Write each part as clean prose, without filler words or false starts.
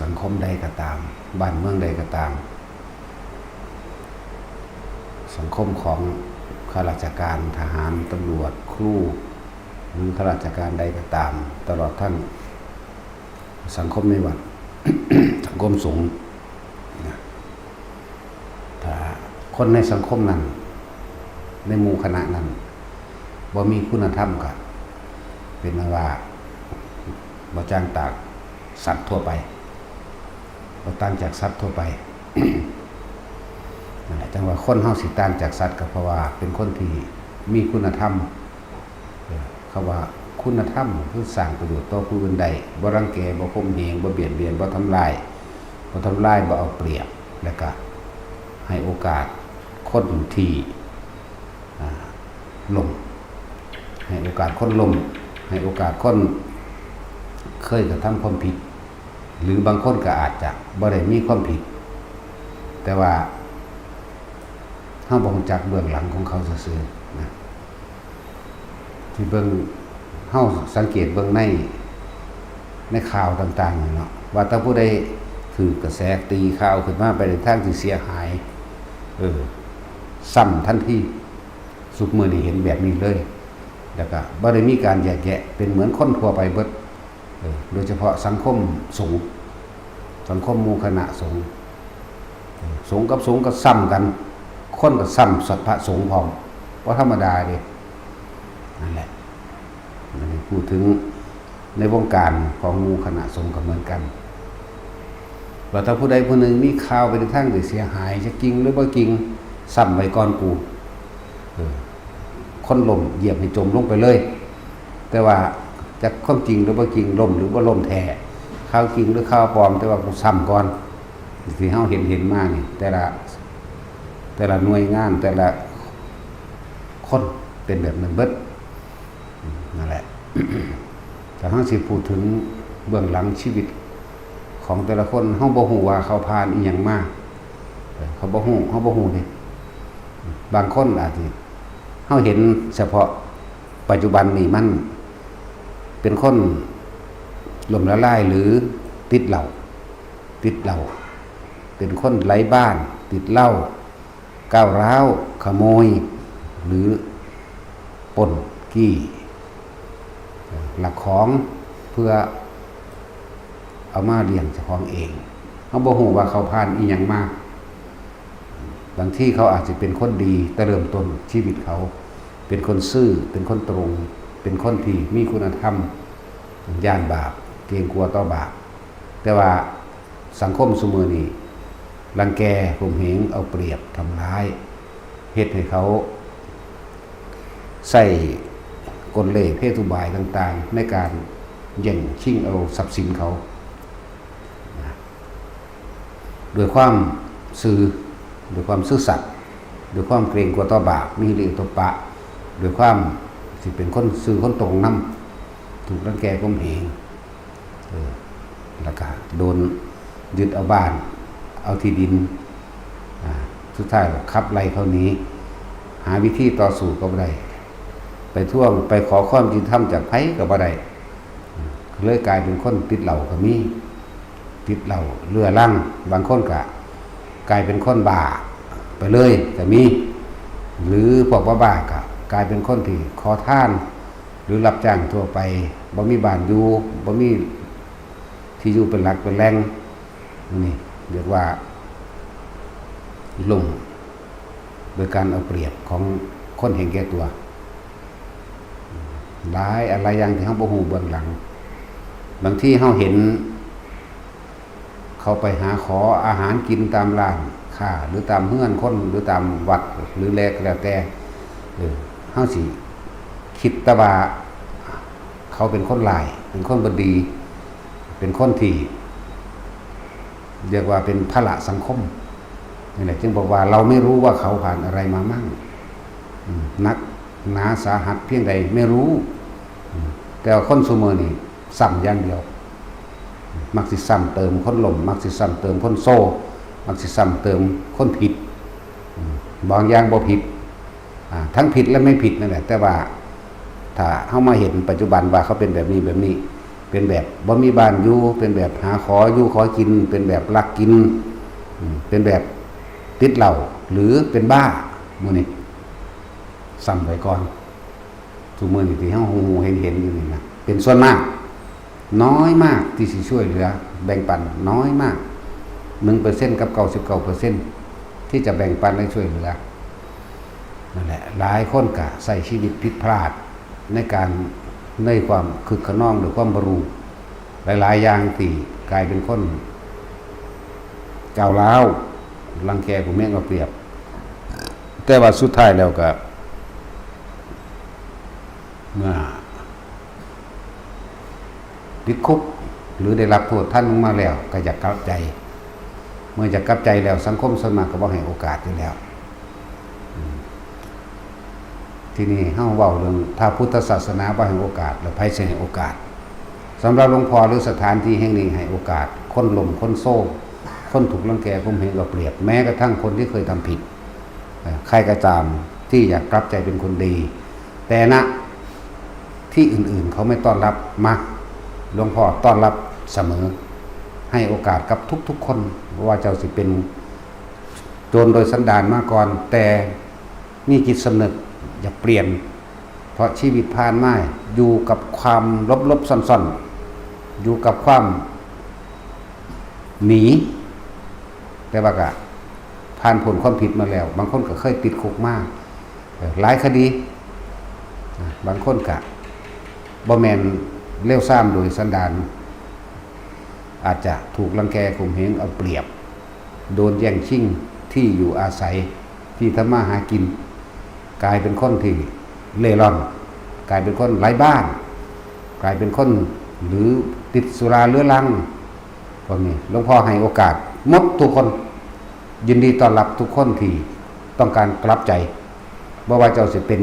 สังคมใดก็ตามบ้านเมืองใดก็ตามสังคมของข้าราชการทหารตำรวจครูหรือข้าราชการใดก็ตามตลอดทั้งสังคมในวัด สังคมสงฆ์ถ้าคนในสังคมนั้นในหมู่คณะนั้นบ่มีคุณธรรมก็เป็นว่าบ่จ้างตากสัตว์ทั่วไปบ่ต่างจากสัตว์ทั่วไป นั่นแหละจังว่าคนเฮาสิต่างจากสัตว์ก็เพราะว่าเป็นคนที่มีคุณธรรมเขาว่าคุณธรรมคือสร้างประโยชน์ต่อผู้อื่นใดบ่รังแกบ่ข่มเหงบ่เบียดเบียนบ่ทำลายบ่เอาเปรียบแล้วก็ให้โอกาสคนที่ล้มให้โอกาสคนล้มให้โอกาสคนเคยกระทำความผิดหรือบางคนก็อาจจะบ่ได้มีความผิดแต่ว่าเฮาบ่รู้จักเบื้องหลังของเขาซื่อๆนะที่เบิ่งเฮาสังเกตเบิ่งในข่าวต่างๆเนาะว่าถ้าผู้ใดถือกระแสตีข่าวขึ้นมาไปในทางที่เสียหายซ้ำทันทีสุกมื้อนี้เห็นแบบนี้เลยแล้วก็บ่ได้มีการแยกแยะเป็นเหมือนคนทั่วไปเบิดโดยเฉพาะสังคมสงฆ์สังคมหมู่คณะสงฆ์สงฆ์กับสงฆ์ก็ซ้ำกันคนก็ซ้ำสัพพะสงฆ์พร้อมบ่ธรรมดาเด้นั่นแหละพูดถึงในวงการของหมู่คณะสงฆ์ก็เหมือนกันว่าถ้าผู้ใดผู้หนึ่งมีข่าวไปในทางที่เสียหายจะจริงหรือบ่จริงซ้ำไว้ก่อนกูคนล้มเหยียบให้จมลงไปเลยแต่ว่าจะความจริงหรือบ่จริงล้มหรือบ่ล้มแท้ข่าวจริงหรือข่าวปลอมแต่ว่ากูซ้ำก่อนที่เฮาเห็นมานี่แต่ละหน่วยงานแต่ละคนเป็นแบบนั้นเบิดนั่นแหละ แต่เฮาสิพูดถึงเบื้องหลังชีวิตของแต่ละคนเฮาบ่ฮู้ว่าเขาผ่านอีหยังมาเขาบ่ฮู้นี่บางคนอาจสิเฮาเห็นเฉพาะปัจจุบันนี่มันเป็นคนล้มละลายหรือติดเหล้าเป็นคนไร้บ้านติดเหล้าก้าวร้าวขโมยหรือปล้นกี้หลักของเพื่อเอามาเลี้ยงเจ้าของเองเขาบ่ฮู้ว่าเขาผ่านอีหยังมาบางที่เขาอาจจะเป็นคนดีแต่เริ่มต้นชีวิตเขาเป็นคนซื่อเป็นคนตรงเป็นคนที่มีคุณธรรมย่านบาปเกรงกลัวต่อบาปแต่ว่าสังคมซุมื้อนี้รังแกข่มเหงเอาเปรียบทำร้ายเฮ็ดให้เขาใส่กลเล่ห์เพศอุบายต่างๆในการแย่งชิงเอาทรัพย์สินเขาด้วยความซื่อสัตย์ด้วยความเกรงกลัวต่อบาปมีหิริโอตปปะด้วยความที่เป็นคนซื่อคนตรงนำถูกรังแกข่มเหงแล้วก็โดนยึดเอาบ้านเอาที่ดินสุดท้ายก็ขับไล่เขาหนีหาวิธีต่อสู้ก็บ่ได้ไปท่วงไปขอความยุติธรรมจากไผก็บ่ได้เลยกลายเป็นคนติดเหล้าก็มีติดเหล้าเรื้อรังบางคนก็กลายเป็นคนบ้าไปเลยก็มีหรือพวกบ้าๆก็กลายเป็นคนที่ขอทานหรือรับจ้างทั่วไปบ่มีบ้านอยู่บ่มีที่อยู่เป็นหลักเป็นแหล่งนี่เรียกว่าลงโดยการเอาเปรียบของคนเห็นแก่ตัวหลายอะไรอย่างที่เฮาบ่ฮู้เบื้องหลังบางที่เฮาเห็นเขาไปหาขออาหารกินตามร้านค้าหรือตามเฮือนคนหรือตามวัดหรือแล้วแต่เฮาสิคิดแต่ว่าเขาเป็นคนร้ายเป็นคนบ่ดีเป็นคนที่เรียกว่าเป็นภาระสังคมนี่แหละจึงบอกว่าเราไม่รู้ว่าเขาผ่านอะไรมามั่งนักหนาสาหัสเพียงใดไม่รู้แต่คนซุมื้อนี่ซ้ำอย่างเดียวมักสิซ้ำเติมคนล้มมักสิซ้ำเติมคนโซ่มักสิซ้ำเติมคนผิดบางอย่างบ่ผิดทั้งผิดและไม่ผิดนั่นแหละแต่ว่าถ้าเฮามาเห็นปัจจุบันว่าเขาเป็นแบบนี้เป็น เป็นแบบบ่มีบ้านอยู่เป็นแบบหาขออยู่ขอกินเป็นแบบลักกินเป็นแบบติดเหล้าหรือเป็นบ้ามื้อนี้ซ้ำไว้ก่อนทุกมื้อนี้ที่เฮาฮู้เห็นอยู่นี่นะเป็นส่วนมากน้อยมากที่สิช่วยเหลือแบ่งปันน้อยมาก 1% กับ 99% ที่จะแบ่งปันและช่วยเหลือนั่นแหละหลายคนก็ใช้ชีวิตผิดพลาดในความคึกขนองหรือความบรู้หลายๆอย่างที่กลายเป็นคนก้าวร้าวรังแกผู้แม่งเอาเปรียบแต่ว่าสุดท้ายแล้วก็เมื่อติดคุกหรือได้รับโทษท่านลงมาแล้วก็อยากกลับใจเมื่อจะกลับใจแล้วสังคมส่วนมากก็บ่ให้โอกาสอยู่แล้วทีนี้เฮาเว้าเรื่องถ้าพุทธศาสนาบ่ให้โอกาสแล้วไผสิให้โอกาสสำหรับหลวงพ่อหรือสถานที่แห่งนี้ให้โอกาสคนล้มคนโซ่คนถูกรังแกข่มเหงเอาเปรียบแม้กระทั่งคนที่เคยทำผิดใครก็ตามที่อยากกลับใจเป็นคนดีแต่ณที่อื่นๆเขาไม่ต้อนรับมาหลวงพ่อต้อนรับเสมอให้โอกาสกับทุกๆคนว่าเจ้าสิเป็นโจรโดยสันดานมาก่อนแต่มีจิตสำนึกอย่าเปลี่ยนเพราะชีวิตผ่านมาอยู่กับความลบๆซ่อนๆอยู่กับความหนีแต่ว่าก็ผ่านผลความผิดมาแล้วบางคนก็เคยติดคุกมากหลายคดีบางคนก็บ่แม่นเลวทรามโดยสันดานอาจจะถูกรังแกข่มเหงเอาเปรียบโดนแย่งชิงที่อยู่อาศัยที่ทำมาหากินกลายเป็นคนที่เล่ร่อนกลายเป็นคนไร้บ้านกลายเป็นคนหรือติดสุราเรื้อรังพวกนี้หลวงพ่อให้โอกาสหมดทุกคนยินดีต้อนรับทุกคนที่ต้องการกลับใจบ่ว่าเจ้าสิเป็น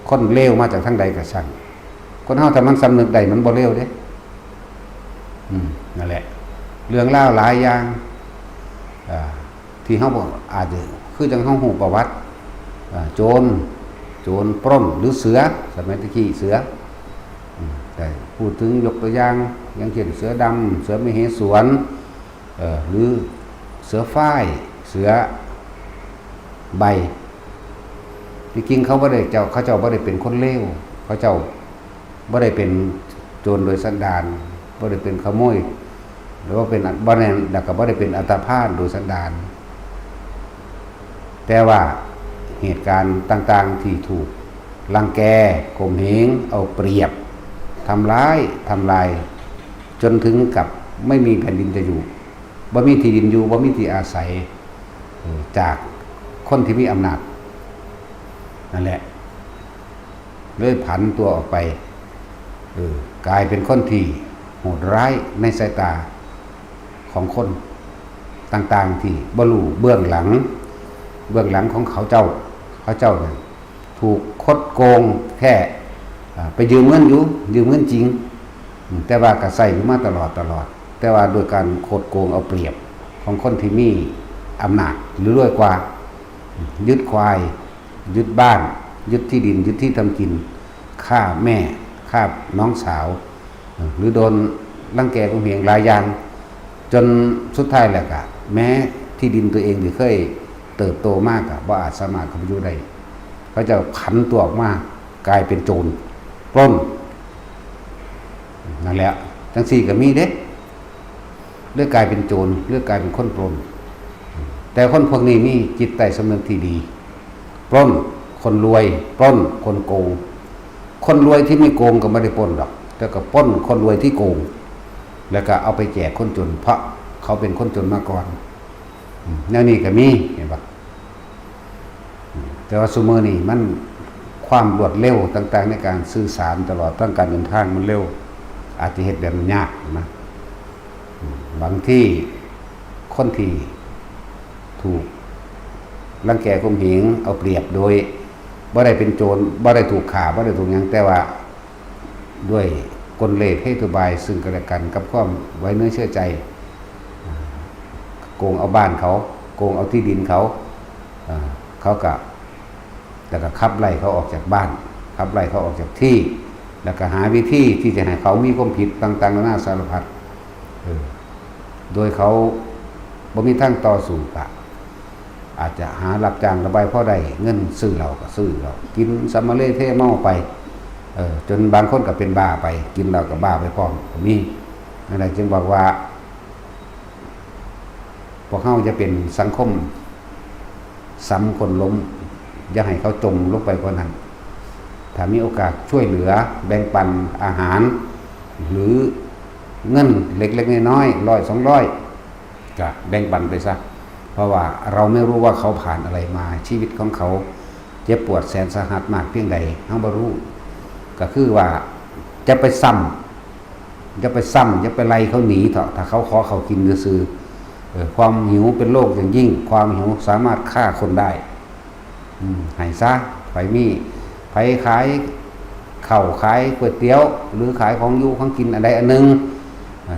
คนเลวมาจากทางใดก็ช่างคนเฮาถ้ามันสำนึกได้มันบ่เลวเด้นั่นแหละเรื่องเล่าหลายอย่างที่เฮาบ่อาจจะคือจังเฮาฮู้ประวัติโจรปล้นหรือเสือสมัยตะกี้เสือแต่พูดถึงยกตัวอย่างเช่นเสือดำเสือมเหสวนหรือเสือฝ้ายเสือใบที่จริงเขาบ่ได้เขาเจ้าบ่ได้เป็นคนเลวเขาเจ้าบ่ได้เป็นโจรโดยสันดานบ่ได้เป็นขโมยหรือว่าเป็นบ่ได้แล้วก็บ่ได้เป็นอัตภาพโดยสันดานแต่ว่าเหตุการณ์ต่างๆที่ถูกรังแกข่มเหงเอาเปรียบทำลายจนถึงกับไม่มีแผ่นดินจะอยู่บ่มีที่ดินอยู่บ่มีที่อาศัยจากคนที่มีอำนาจนั่นแหละเลยผันตัวออกไปกลายเป็นคนที่โหดร้ายในสายตาของคนต่างๆที่บ่รู้เบื้องหลังของเขาเจ้าเนี่ยถูกคดโกงแค่ไปยืมเงินจริงแต่ว่าก็ใส่อยู่มาตลอดแต่ว่าโดยการคดโกงเอาเปรียบของคนที่มีอำนาจหรือด้วยกว่ายึดควายยึดบ้านยึดที่ดินยึดที่ทำกินฆ่าแม่ฆ่าน้องสาวหรือโดนรังแกข่มเหงหลายอย่างจนสุดท้ายแล้วก็แม้ที่ดินตัวเองที่เคยเติบโตมากบ่อาจสามารถเข้าไปอยู่ได้เขาจะผันตัวออกมากลายเป็นโจรปล้นนั่นแหละจังสี่ก็มีเด้เลือกกลายเป็นโจรเลือกกลายเป็นคนปล้นแต่คนพวกนี้มีจิตใต้สำนึกที่ดีปล้นคนรวยปล้นคนโกงคนรวยที่ไม่โกงก็ไม่ได้ปล้นหรอกแต่ก็ปล้นคนรวยที่โกงแล้วก็เอาไปแจกคนจนเพราะเขาเป็นคนจนมาก่อนแนวนี้ก็มีเห็นปะแต่ว่าซุมื้อนี้มันความรวดเร็วต่างๆในการสื่อสารตลอดทั้งการเดินทางมันเร็วอาจจะเฮ็ดแบบยากนะบางที่คนที่ถูกรังแกข่มเหงเอาเปรียบโดยบ่ได้เป็นโจรบ่ได้ถูกฆ่าบ่ได้ถูกหยังแต่ว่าด้วยกลเล่ห์ให้ตุบายซึ่งกันและกันกับความไว้เนื้อเชื่อใจโกงเอาบ้านเขาโกงเอาที่ดินเขาก็แต่ก็ขับไล่เขาออกจากบ้านขับไล่เขาออกจากที่ แล้วก็หาวิธีที่จะให้เขามีความผิดต่างๆนานาสารพัดโดยเขาบ่มีทางต่อสู้กะอาจจะหารับจ้างระบายพอได้เงินซื้อเราก็ซื้อเรากินซัมมาเลเทเมาไปจนบางคนก็เป็นบ้าไปกินเราก็บ้าไปพร้อมก็มีอะไรจึงบอกว่าพวกเขาจะเป็นสังคมซ้ำคนล้มอย่าให้เขาจมลงไปกว่านั้นถ้ามีโอกาสช่วยเหลือแบ่งปันอาหารหรือเงินเล็กๆน้อยๆ100-200ก็แบ่งปันไปซะเพราะว่าเราไม่รู้ว่าเขาผ่านอะไรมาชีวิตของเขาเจ็บปวดแสนสาหัสมากเพียงใดเราบ่รู้ก็คือว่าจะไปซ้ำจะไปไล่เขาหนีเถอะถ้าเขาขอเขากินซื่อความหิวเป็นโรคอย่างยิ่งความหิวสามารถฆ่าคนได้ให้ซะไปขายข้าวขายก๋วยเตี๋ยวหรือขายของอยู่ของกินอะไรอันนึง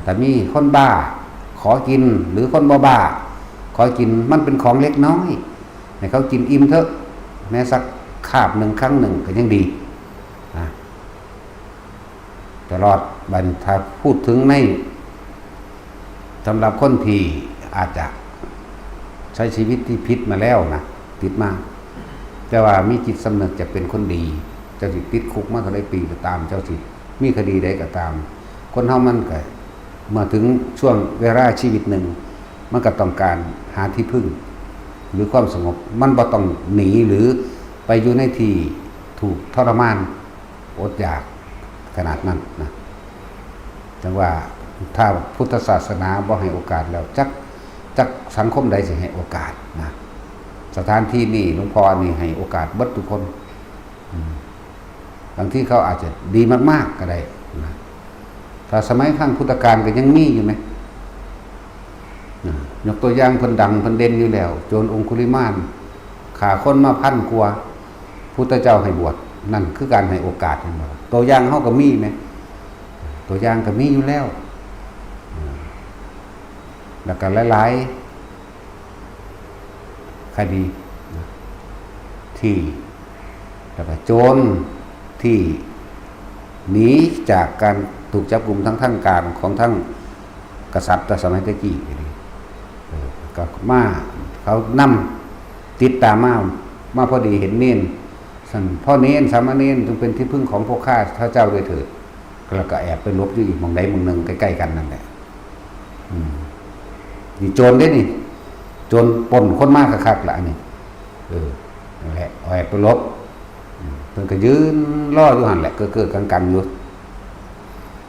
แต่มีคนบ้าขอกินหรือคนบ้าขอกินมันเป็นของเล็กน้อยให้เขากินอิ่มเถอะแม้สักคาบหนึ่งครั้งหนึ่งก็ยังดีตลอดบัดถ้าพูดถึงในสำหรับคนที่อาจจะใช้ชีวิตที่ผิดมาแล้วนะติดมาแต่ว่ามีจิตสำนึกจะเป็นคนดีเจ้าสิติดคุกมาเท่าไรปีก็ตามเจ้าสิมีคดีใดก็ตามคนเฮามันก็เมื่อถึงช่วงเวลาชีวิตหนึ่งมันก็ต้องการหาที่พึ่งหรือความสงบมันบ่ต้องหนีหรือไปอยู่ในที่ถูกทรมานอดอยากขนาดนั้นนะจังว่าถ้าพุทธศาสนาบ่ให้โอกาสแล้วจักสังคมใดสิให้โอกาสนะสถานที่นี่หลวงพ่อนี่ให้โอกาสเบิดทุกคนบางที่เขาอาจจะดีมากๆก็ได้นะถ้าสมัยข้างพุทธกาลก็ยังมีอยู่ไหมยกตัวอย่างเพิ่นดังเพิ่นเด่นอยู่แล้วโจรองคุลิมานฆ่าคนมา1,000 กว่าพุทธเจ้าให้บวชนั่นคือการให้โอกาสนั่นบ่ตัวอย่างเฮาก็มีไหมตัวอย่างก็มีอยู่แล้วแล้วก็หลายๆคดีที่แล้วก็โจรที่หนีจากการถูกจับกุมทั้งทางการของทั้งกษัตริย์แต่สมัยตะกี้ก็มาเขานำติดตามมาพอดีเห็นเน้นพ่อเน้นสามเณรจึงเป็นที่พึ่งของพวกข้าพระเจ้าด้วยเถิดแล้วก็แอบไปลบอยู่อีกหม่องใดหม่องหนึ่งใกล้ๆกันนั่นแหละนี่โจรได้นี่โจรปล้นคนมากคักๆละนี่นั่นแหละแอบไปลบเพิ่นก็ยืนล่ออยู่หั่นแหละเกิดกังๆอยู่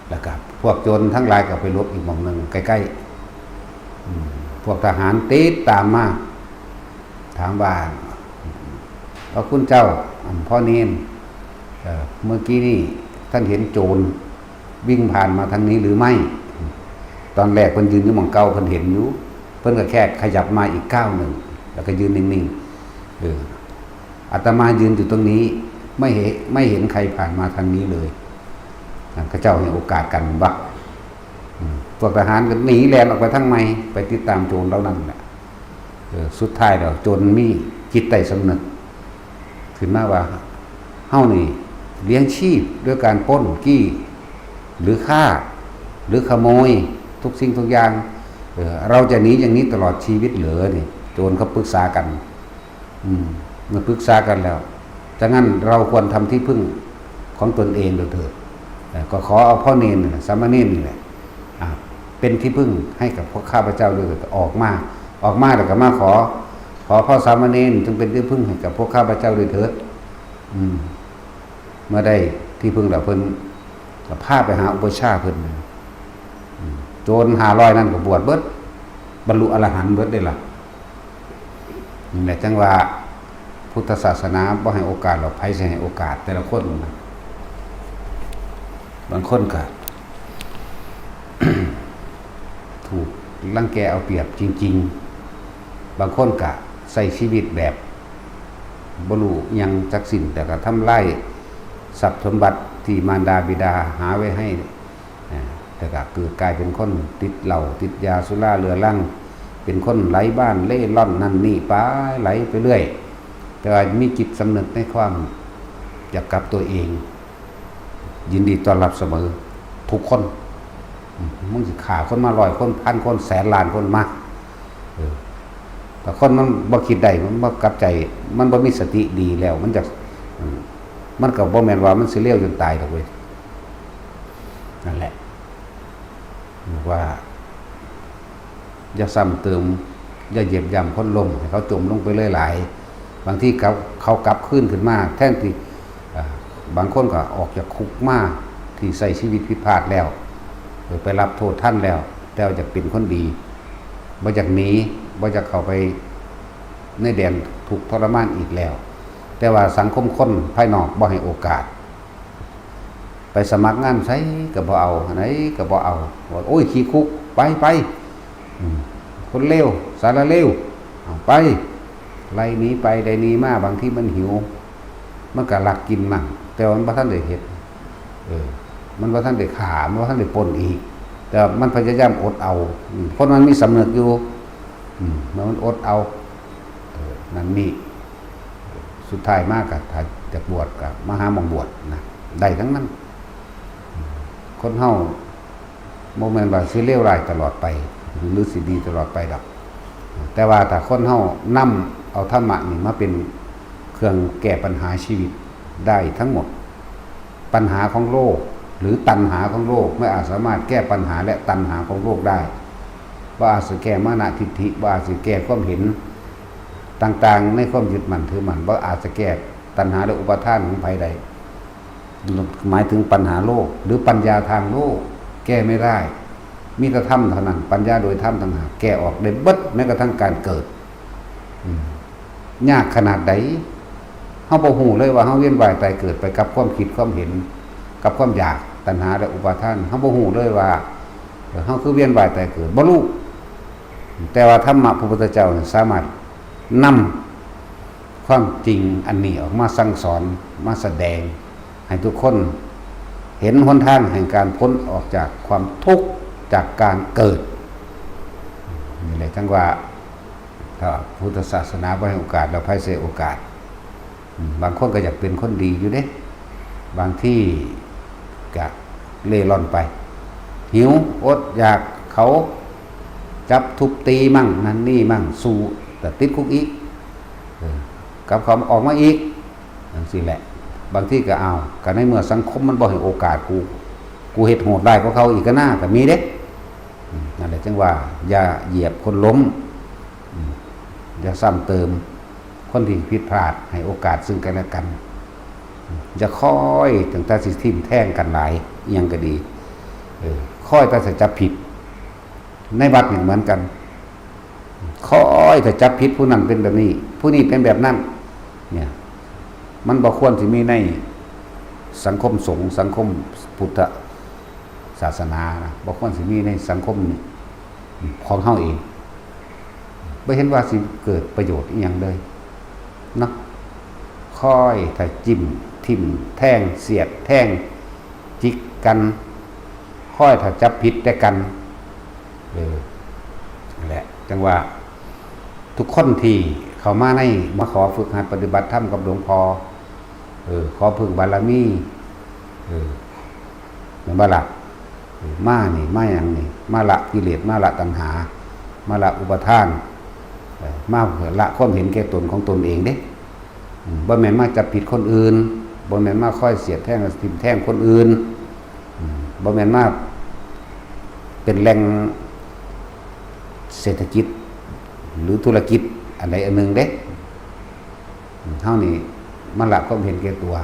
แล้วก็พวกโจรทั้งหลายก็ไปลบอีกหม่องหนึ่งใกล้ๆพวกทหารติดตามมาถามว่าพระคุณเจ้าพ่อเน้นเมื่อกี้นี่ท่านเห็นโจรวิ่งผ่านมาทางนี้หรือไม่ตอนแรกเพิ่นยืนอยู่หม่องเก่าเพิ่นเห็นอยู่เพิ่นก็แค่ขยับมาอีกก้าวหนึ่งแล้วก็ยืนนิ่งๆอาตมายืนอยู่ตรงนี้ไม่เห็นใครผ่านมาทางนี้เลยพระเจ้าให้โอกาสกันบักพวกทหารก็หนีแล่นออกไปทางไม้ไปติดตามโจรแล้วนั่นแหละสุดท้ายแล้วโจรมีจิตใต้สำนึกขึ้นมาว่าเฮานี่เลี้ยงชีพด้วยการปล้นกี้หรือฆ่าหรือขโมยทุกสิ่งทุกอย่างเราจะหนีอย่างนี้ตลอดชีวิตเหรอนี่โจรเขาปรึกษากันเมื่อปรึกษากันแล้วดังนั้นเราควรทำที่พึ่งของตนเองโดยเถิดก็ขอเอาพ่อเนรสามเณรนี่แหละเป็นที่พึ่งให้กับพวกข้าพเจ้าด้วยออกมาแล้วก็มาขอพ่อสามเณรจึงเป็นที่พึ่งให้กับพวกข้าพเจ้าด้วยเถิดเมื่อได้ที่พึ่งแล้วเพิ่นก็พาไปหาอุปชฌาย์เพิ่นโจร500นั่นก็บวชเบิดบรรลุอรหันต์เบิดได้ล่ะนี่แหละจังว่าพุทธศาสนาบ่ให้โอกาสหรอกไผสิให้โอกาสแต่ละคนนะบางคนก็ ถูกรังแกเอาเปรียบจริงๆบางคนก็ใส่ชีวิตแบบบ่รู้หยังจักสิ้นแต่ก็ทำลายทรัพย์สมบัติที่มารดาบิดาหาไว้ให้แต่ก็เกิดกลายเป็นคนติดเหล้าติดยาสุราเรื้อรังเป็นคนไร้บ้านเล่ร่อนนั่นนี่ไปไหลไปเรื่อยแต่ว่ามีจิตสำนึกในความอยากกลับตัวเอง ยินดีต้อนรับเสมอทุกคนมึงสิฆ่าคนมา100 คนพันคนแสนล้านคนมาแต่คนมันบ่คิดได้มันบ่กลับใจมันบ่มีสติดีแล้วมันจะมันก็บ่แม่นว่ามันสิเลวจนตายดอกเว้ยนั่นแหละว่าอย่าซ้ำเติมอย่าเหยียบย่ำคนลงให้เขาจมลงไปเลยหลายบางทีเขากลับขึ้นมาแทนที่บางคนก็ออกจากคุกมาที่ใส่ชีวิตผิดพลาดแล้วไปรับโทษท่านแล้วแต่จะเป็นคนดีบ่จากหนีบ่จากเข้าไปในแดนถูกทรมานอีกแล้วแต่ว่าสังคมคนภายนอกบ่ให้โอกาสไปสมัครงานใช้ก็บ่เอาไหนก็บ่เอาว่าโอ้ยขี้คุกไปคนเลวสารเลวเอาไปไล่หนีไปได้หนีมาบางที่มันหิวมันก็ลักกินมั่งแต่มันบ่ทันได้เฮ็ดมันบ่ทันได้ขามันบ่ทันได้ปนอีกแต่มันพยายามอดเอาคนมันมีสำนึกอยู่มันอดเอานั่นนี่สุดท้ายมากก็ถ้าจะบวชก็มาหาหม่องบวชนะได้ทั้งนั้นคนเฮาบ่แม่นว่าสิเลวร้ายตลอดไปหรือสิดีตลอดไปดอกแต่ว่าถ้าคนเฮานำเอาธรรมะนี่มาเป็นเครื่องแก้ปัญหาชีวิตได้ทั้งหมดปัญหาของโลกหรือตัณหาของโลกไม่อาจสามารถแก้ปัญหาและตัณหาของโลกได้ว่าอาจจะแก้มานะทิฏฐิว่าอาจจะแก้ความเห็นต่างๆในความยึดมั่นถือมั่นว่าอาจจะแก้ตัณหาและอุปาทานของภัยใดหมายถึงปัญหาโลกหรือปัญญาทางโลกแก้ไม่ได้มีแต่ธรรมเท่านั้นปัญญาโดยธรรมต่างหากแก้ออกได้เบิดแม้กระทั่งการเกิดยากขนาดใดเฮาบ่ฮู้เลยว่าเฮาเวียนว่ายตายเกิดไปกับความคิดความเห็นกับความอยากตัณหาและอุปาทานเฮาบ่ฮู้เลยว่าเฮาคือเวียนว่ายตายเกิดบ่รู้แต่ว่าธรรมะพระพุทธเจ้าสามารถนำความจริงอันนี้ออกมาสั่งสอนมาแสดงให้ทุกคนเห็นหนทางแห่งการพ้นออกจากความทุกข์จากการเกิดนี่แหละจังว่าถ้าพุทธศาสนาบ่ให้โอกาสเราไผเสียโอกาสบางคนก็อยากเป็นคนดีอยู่เด้บางที่ก็เล่ร่อนไปหิวอดอยากเขาจับทุบตีมั่งนั่นนี่มั่งสู้แต่ติดคุกอีกกับเขาออกมาอีกจังซี่แหละบางที่ก็เอาก็ในเมื่อสังคมมันบ่ให้โอกาสกูเฮ็ดโหดได้กว่าเขาอีกก็น่าก็มีเด้นั่นแหละจังว่าอย่าเหยียบคนล้มอย่าซ้ำเติมคนที่ผิดพลาดให้โอกาสซึ่งกันและกันจะค่อยตั้งแต่สิทิ่มแท่งกันหลายเอียงก็ดีค่อยแต่จะจับผิดในวัดเหมือนกันค่อยแต่จับผิดผู้นั้นเป็นแบบนี้ผู้นี้เป็นแบบนั้นเนี่ยมันบ่ควรที่มีในสังคมสงฆ์สังคมพุทธศาสนานะบ่ควรสิมีในสังคมของเฮาเองบ่เห็นว่าสิเกิดประโยชน์อีหยังเลยเนาะค่อยถ้าจิ้มทิ่มแท่งเสียดแท่งจิกกันค่อยถ้าจับผิดแต่กันนั่นแหละจังว่าทุกคนที่เข้ามาในมาขอฝึกหัดปฏิบัติธรรมกับหลวงพ่อขอพึ่งบารมีเหมือนบาละมานี่มาอย่างนี่มาละกิเลสมาละตัณหามาละอุปทานมาเพื่อละความเห็นแก่ตนของตนเองเด้บ่แม่นมาจับผิดคนอื่นบ่แม่นมาค่อยเสียดแท่งทิ่มแท่งคนอื่นบ่แม่นมาเป็นแหล่งเศรษฐกิจหรือธุรกิจอะไรอันหนึ่งเด้เท่านี้มันละความเห็นแก่ตัว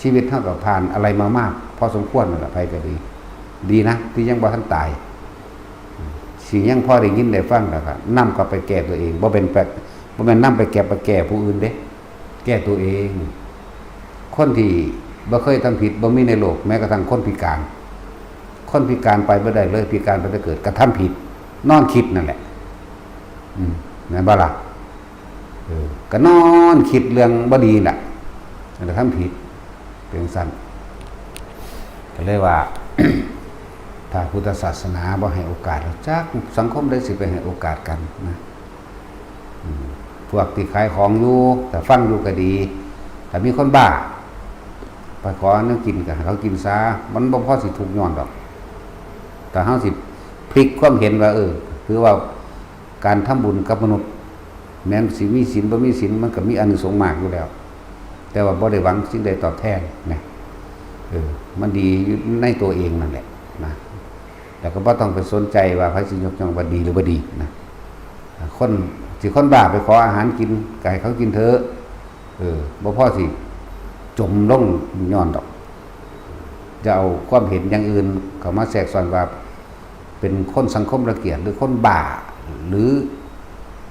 ชีวิตเท่ากับผ่านอะไรมามากพอสมควรนั่นแหละไปก็ดีนะที่ยังบ่ทันตายสิ่งยังพอได้ยินได้ฟังแล้วก็นำกลับไปแก้ตัวเองบ่เป็นนำไปแก้ผู้อื่นเด้แก้ตัวเองคนที่บ่เคยทำผิดบ่มีในโลกแม้กระทั่งคนพิการไปบ่ได้เลยพิการไปแต่เกิดกระทำผิดนอนคิดนั่นแหละนั่นบ่ล่ะก็นอนคิดเรื่องบ่ดีน่ะแล้วทำผิดเป็นสั้นก็เลยว่า ถ้าพุทธศาสนาบ่ให้โอกาสแล้วจักสังคมได้สิไปให้โอกาสกันนะพวกที่ขายของอยู่แต่ฟังอยู่ก็ดีแต่มีคนบ้า ไปขอเนื้อกินกันเขากินซามันบ่พอสิทุกย้อนดอกแต่เฮาสิพลิกความเห็นว่าคือว่าการทำบุญกับมนุษย์แม้นสิมีศีลบ่มีศีลมันก็มีอานิสงส์มากอยู่แล้วแต่ว่าบ่ได้หวังสิ่งใดตอบแทนนะมันดีอยู่ในตัวเองนั่นแหละนะแล้วก็บ่ต้องไปสนใจว่าใครสิยกย่องว่าดีหรือบ่ดีนะคนบ้าไปขออาหารกินไก่เขากินเถอะบ่พอสิจมลงย้อนดอกจะเอาความเห็นอย่างอื่นเข้ามาแทรกซ้อนว่าเป็นคนสังคมรังเกียจหรือคนบ้าหรือ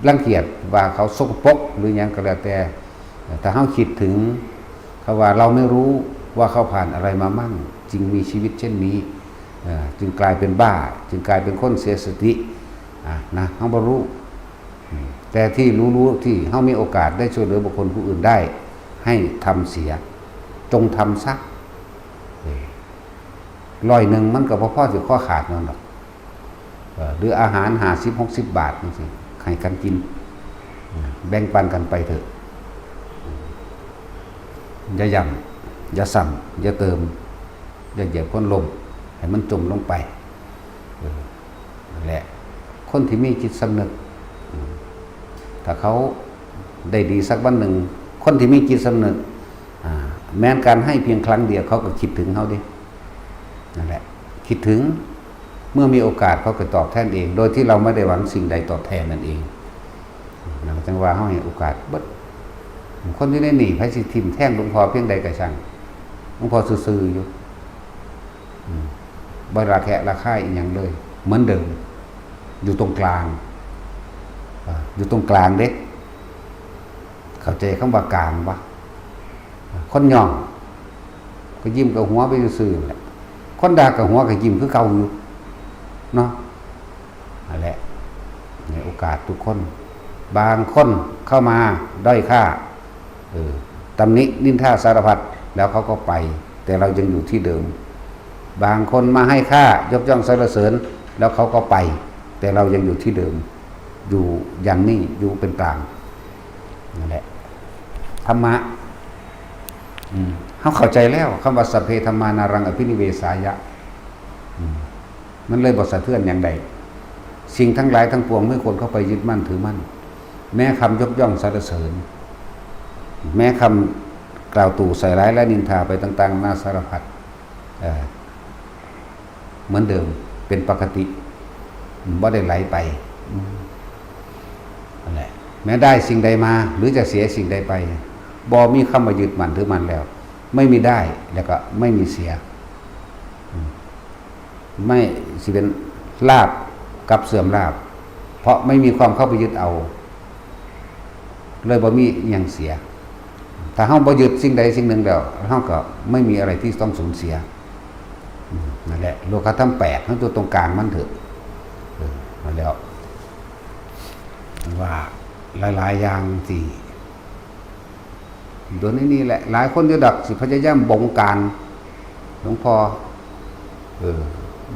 รังเกียจว่าเขาสกปรกหรืออย่างก็แล้วแต่เฮาคิดถึงเขาว่าเราไม่รู้ว่าเขาผ่านอะไรมามั่งจึงมีชีวิตเช่นนี้จึงกลายเป็นบ้าจึงกลายเป็นคนเสียสตินะเฮาบ่รู้แต่ที่รู้ที่เฮามีโอกาสได้ช่วยเหลือบุคคลผู้อื่นได้ให้ทำเสียจงทำซะ100มันก็พอสิข้อขาดนั่นดอกหรืออาหาร50-60 บาทจังซี่ให้กันกินแบ่งปันกันไปเถอะอย่าย่ำอย่าซ้ำอย่าเติมอย่าเหยียบก้นลมให้มันจมลงไปนั่นแหละคนที่มีจิตสำนึกถ้าเขาได้ดีสักวันหนึ่งคนที่มีจิตสำนึกแม้นการให้เพียงครั้งเดียวเขาก็คิดถึงเขาดินั่นแหละคิดถึงเมื่อมีโอกาสเขาก็ตอบแทนเองโดยที่เราไม่ได้หวังสิ่งใดตอบแทนนั่นเองนั่นจังว่าเขาให้โอกาสเบิดคนที่ได้หนีไผสิทิ่มแท่งหลวงพ่อเพียงใดก็ช่างหลวงพ่อซื่อๆอยู่บ่ระแคะระคายอีหยังเลยเหมือนเดิมอยู่ตรงกลางอยู่ตรงกลางเด็กเข้าใจคำว่ากลางปะคนย่องก็ยิ้มกับหัวไปซื่อๆแหละคนด่ากับหัวก็ยิ้มคือเก่าอยู่เนาะนั่นแหละในโอกาสทุกคนบางคนเข้ามาด้อยค่าตำหนินินทาสารพัดแล้วเขาก็ไปแต่เรายังอยู่ที่เดิมบางคนมาให้ค่ายกย่องสรรเสริญแล้วเขาก็ไปแต่เรายังอยู่ที่เดิมอยู่อย่างนี้อยู่เป็นกลางนั่นแหละธรรมะเขาเข้าใจแล้วคำว่าสัพเพธัมมานารังอภินิเวสายะมันเลยบ่สะเทือนอย่างใดสิ่งทั้งหลายทั้งปวงไม่ควรเข้าไปยึดมั่นถือมั่นแม้คำยกย่องสรรเสริญแม้คำกล่าวตู่ใส่ร้ายและนินทาไปต่างๆนาสารพัดเหมือนเดิมเป็นปกติบ่ได้ไหลไปนั่นแหละแม้ได้สิ่งใดมาหรือจะเสียสิ่งใดไปบ่มีคำว่ายึดมั่นถือมั่นแล้วไม่มีได้แล้วก็ไม่มีเสียไม่สิเป็นลาภกับเสื่อมลาภเพราะไม่มีความเข้าไปยึดเอาเลยบ่มีหยังเสียถ้าเฮาบ่ยึดสิ่งใดสิ่งหนึ่งแล้วเฮาก็ไม่มีอะไรที่ต้องสูญเสียนั่นแหละโลกธรรม8ทั้งตัวตรงกลางมันเถอะนั่นแล้วว่าหลายๆอย่างที่ตัวนี้แหละหลายคนจะดักสิพยายามบงการหลวงพ่อ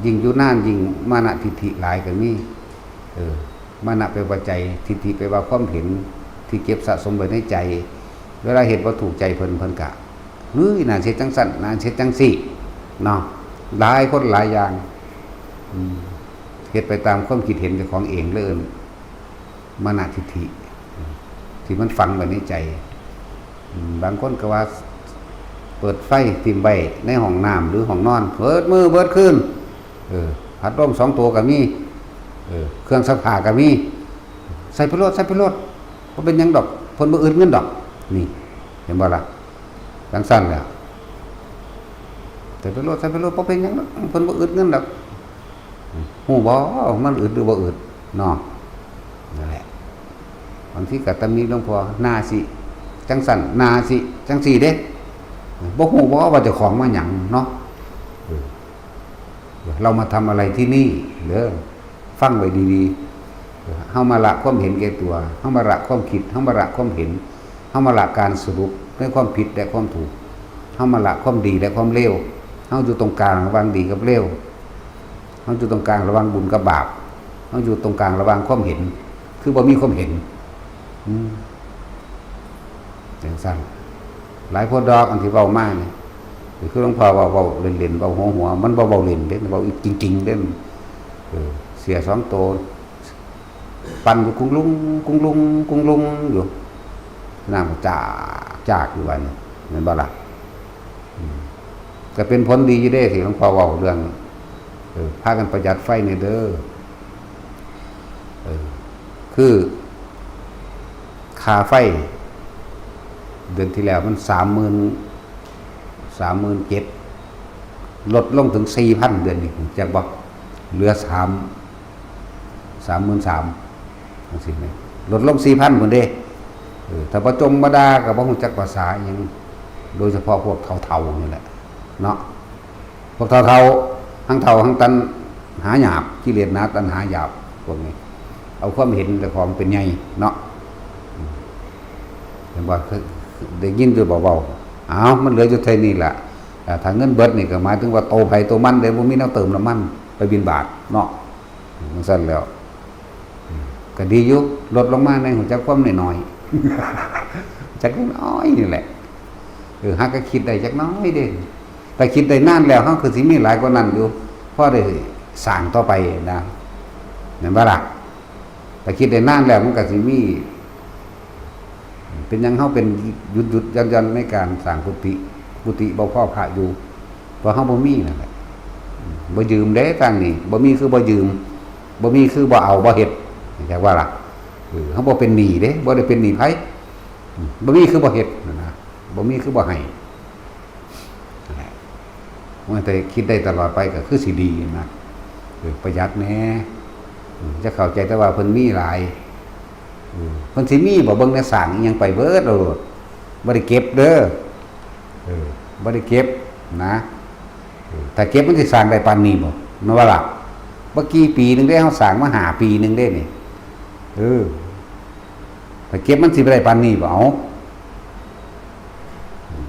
ยิ่งอยู่นานยิ่งมานะทิฏฐิหลายก็มีมานะไปว่าใจทิฏฐิไปว่าความเห็นที่เก็บสะสมไว้ในใจเวลาเห็นว่าถูกใจเพิ่นกะเฮ้ยน่าเฮ็ดจังสั่นน่าเฮ็ดจังซี่เนาะหลายคนหลายอย่างเฮ็ดไปตามความคิดเห็นของเองเลยมานะทิฏฐิที่มันฝังไว้ในใจบางคนก็ว่าเปิดไฟติ่มไว้ในห้องน้ำหรือห้องนอนเปิดมือเปิดขึ้นพัดลม2 ตัวก็มีเครื่องซักผ้าก็มีใส่ไปโลดบ่เป็นหยังดอกเพิ่นบ่อึดเงินดอกนี่เห็นบ่ล่ะจังซั่นแหละใส่ไปโลดบ่เป็นหยังดอกเพิ่นบ่อึดเงินดอกฮู้บ่มันอึดหรือบ่อึดเนาะนั่นแหละบางทีก็ตำหนิหลวงพ่อหน้าสิจังสั่นนาสิจังสี่เด้บ่ฮู้บ่ว่าเจ้าของมาหยังเนาะเรามาทำอะไรที่นี่เด้อฟังไว้ดีๆเฮามาละความเห็นแก่ตัวเฮามาละความคิดเฮามาละความเห็นเฮามาละการสรุปในความผิดและความถูกเฮามาละความดีและความเลวเฮาอยู่ตรงกลางระหว่างดีกับเลวเฮาอยู่ตรงกลางระหว่างบุญกับบาปเฮาอยู่ตรงกลางระหว่างความเห็นคือบ่มีความเห็นจังซั่นหลายคนดอกอันที่เว้ามาเนี่ย คือหลวงพ่อเว้าเล่นๆเว้าหัวมันบ่เว้าเล่นเด้เว้าจริงๆเด้เสีย2ตัวปั่นอยู่กุ้งลุงอยู่น้ำจากอยู่วันแม่นบ่ล่ะก็เป็นผลดีอยู่เด้ที่หลวงพ่อเว้าเรื่องพากันประหยัดไฟนี่เด้อคือค่าไฟเดือนที่แล้วมัน37,000ลดลงถึง 4,000 เดือนนี้จักบ่เหลือ33,000จังซี่แม่ลดลง 4,000 พุ่นเด้ถ้าบ่จมบ่ดาก็บ่ฮู้จักภาษาหยังโดยเฉพาะพวกเฒ่าๆนี่แหละเนาะพวกเฒ่าทั้งเฒ่าทั้งตันหาหยาบกิเลสหนาตัณหาหยาบพวกนี้เอาความเห็นแต่ของเป็นใหญ่เนาะเห็นบ่ได้ยินอยู่เบาๆอ้าวมันเหลืออยู่เท่านี้ล่ะถ้าเงินเบิดนี่ก็หมายถึงว่าโตไผโตมันได้บ่มีแนวเติมน้ำมันไปบิณฑบาตเนาะจังซั่นแล้วก็ดีอยู่ลดลงมาในหัวจักความน้อยๆจักน้อยนี่แหละหากก็คิดได้จักน้อยเด้แต่คิดได้นานแล้วเฮาคือสิมีหลายกว่านั้นอยู่พอได้สร้างต่อไปนะเห็นบ่ล่ะแต่คิดได้นานแล้วมันก็สิมีเป็นยังเฮาเป็นหยุดยันในการสร้างกุฏิบ่พอพระอยู่เพราะเฮาบ่มีนั่นแหละบ่ยืมเด้ตั้งนี่บ่มีคือบ่ยืมบ่มีคือบ่เอาบ่เฮ็ดจักว่าล่ะเฮาบ่เป็นหนี้เด้บ่ได้เป็นหนี้ไผบ่มีคือบ่เฮ็ดนะบ่มีคือบ่ให้นั่นแหละมันแต่คิดได้ตลอดไปก็คือสิดีนะประหยัดแหน่จะเข้าใจแต่ว่าเพิ่นมีหลายเพิ่นสิมีบ่เบิ่งในสร้างอีหยังไปเบิดโลดบ่ได้เก็บเด้อบ่ได้เก็บนะถ้าเก็บมันสิสร้างได้ปานนี้บ่แม่นว่าล่ะบ่กี่ปีนึงได้เฮาสร้างมา5ปีนึงได้นี่ถ้าเก็บมันสิบ่ได้ปานนี้บ่เอา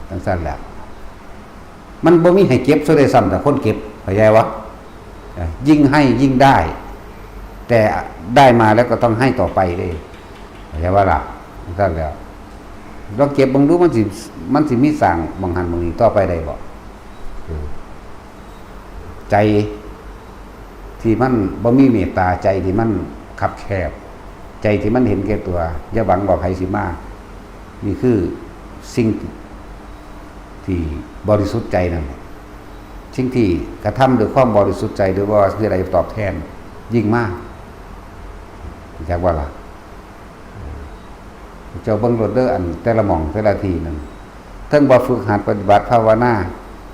จังซั่นแหละมันบ่มีให้เก็บซะได้ซ้ำแต่คนเก็บเข้าใจวะยิ่งให้ยิ่งได้ แต่ได้มาแล้วก็ต้องให้ต่อไปเด้เข้าใจว่าล่ะจังซั่นแล้วลองเก็บบังดูมันสิมีสร้างบางหันบางนี้ต่อไปได้บ่ใจที่มันบ่มีเมตตาใจที่มันคับแคบใจที่มันเห็นแก่ตัวอย่าหวังว่าไผสิมานี่คือสิ่งที่บริสุทธิ์ใจนั่นสิ่งที่กระทำด้วยความบริสุทธิ์ใจด้วยว่าคืออะไรตอบแทนยิ่งมากอยากว่าล่ะเจ้าเบิ่งโลดเด้ออันแต่ละหม่องแต่ละทีนึงเทิงบ่ฝึกหัดปฏิบัติภาวนา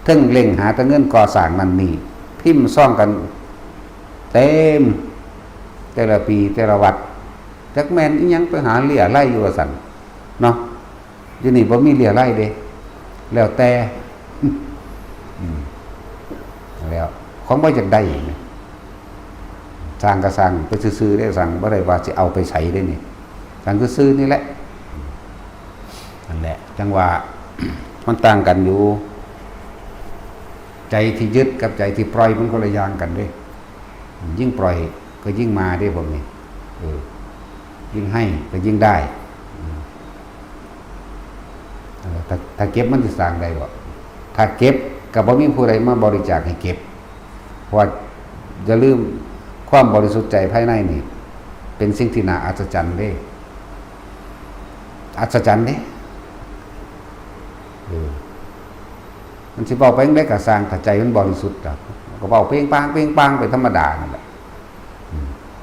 เทิงเล็งหาแต่เงินก่อสร้างนั่นนี่พิมพ์ซ่องกันเต็มแต่ละปีแต่ละวัดจักแม่นอีหยังไปหาเหลี่ยไล่อยู่ว่าซั่นเนาะอยู่นี่บ่มีเหลี่ยไล่เด้แล้วแต่แล้วของบ่จักได้สร้างก็สร้างไปซื่อๆได้สั่งบ่ได้ว่าสิเอาไปใช้ได้นี่สั่งซื่อๆนี่แหละนั่นแหละจังว่ามันต่างกันอยู่ใจที่ยึดกับใจที่ปล่อยมันคนละอย่างกันเด้ยิ่งปล่อยก็ยิ่งมาได้พวกนี้ยิ่งให้ก็ยิ่งได้ถ้าเก็บมันจะสร้างได้บ่ถ้าเก็บก็บ่มีผู้ใดมาบริจาคให้เก็บเพราะอย่าลืมความบริสุทธิ์ใจภายในนี่เป็นสิ่งที่น่าอัศจรรย์เด้อัศจรรย์เด้มันสิเว้าไปจังได๋ก็สร้างถ้าใจมันบริสุทธิ์ก็เว้าเป้งปางไปธรรมดานั่นแหละ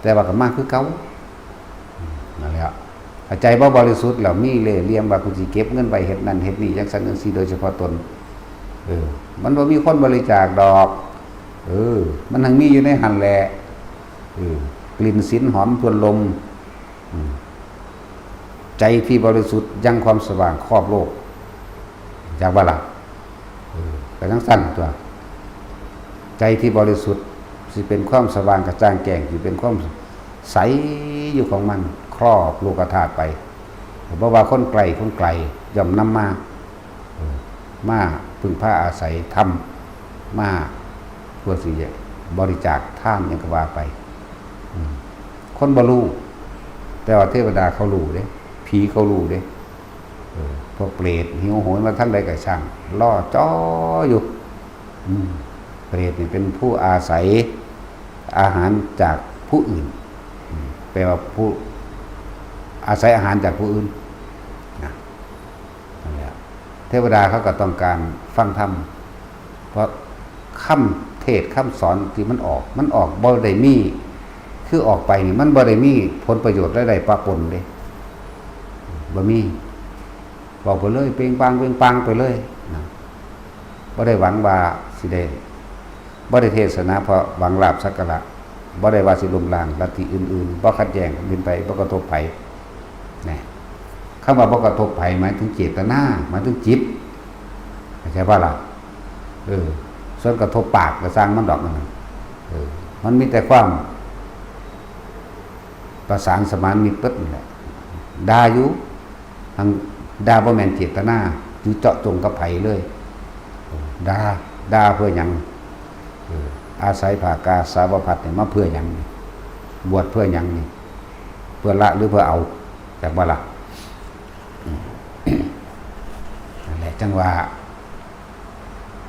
แต่ว่าก็มาคือเก่านั่นแหละถ้าใจบ่บริสุทธิ์แล้วมีเล่ห์เหลี่ยมว่ากูสิเก็บเงินไว้เฮ็ดนั่นเฮ็ดนี่จังซั่นจังซี่โดยเฉพาะตนมันบ่มีคนบริจาคดอกมันทั้งมีอยู่ในหั่นแหละกลิ่นสินหอมทวนลมใจที่บริสุทธิ์ยังความสว่างครอบโลกจากว่าล่ะก็จังซั่นตัวใจที่บริสุทธิ์สิเป็นความสว่างกระจ่างแจ้งสิเป็นความใสอยู่ของมันครอบโลกธาตุไปเพราะว่าคนไกลย่อมนำมาพึ่งพาอาศัยธรรมมาเพื่อสิบริจาคทานอย่างก็ว่าไปคนบ่รู้แต่ว่าเทวดาเขารู้เด้ผีเขารู้เด้ พวกเปรตหิวโหยมาทั้งใดก็ช่างล่อจ้ออยู่เปรตนี่เป็นผู้อาศัยอาหารจากผู้อื่นแปลว่าผู้อาศัยอาหารจากผู้อื่นนะนั่นแหละเทวดาเขาก็ต้องการฟังธรรมเพราะคำเทศคำสอนที่มันออกบ่ได้มีคือออกไปนี่มันบ่ได้มีผลประโยชน์ใดๆปะปนเลยบ่มีบอกไปเลยเปล่งปลังไปเลยนะบ่ได้หวังว่าสิได้บ่ได้เทศนาเพราะหวังลาภสักการะบ่ได้ว่าสิล้มล้างลัทธิอื่นๆบ่ขัดแย้งดินไปบ่กระทบไผนะคำว่าบ่กระทบไผหมายถึงเจตนาหมายถึงจิตเข้าใจป่ะล่ะส่วนกระทบปากก็สร้างมันดอกมันมันมีแต่ความประสานสมานมิตรปึ๊ดนี่แหละด่าอยู่ทางด่าบ่แม่นเจตนาอยู่เจาะจงกับไผเลยด่าเพื่อหยังอาศัยภากาสาวพัดนี่มาเพื่อหยังบวชเพื่อหยังนี่เพื่อละหรือเพื่อเอาจากบ่ล่ะนั่นแหละจังว่า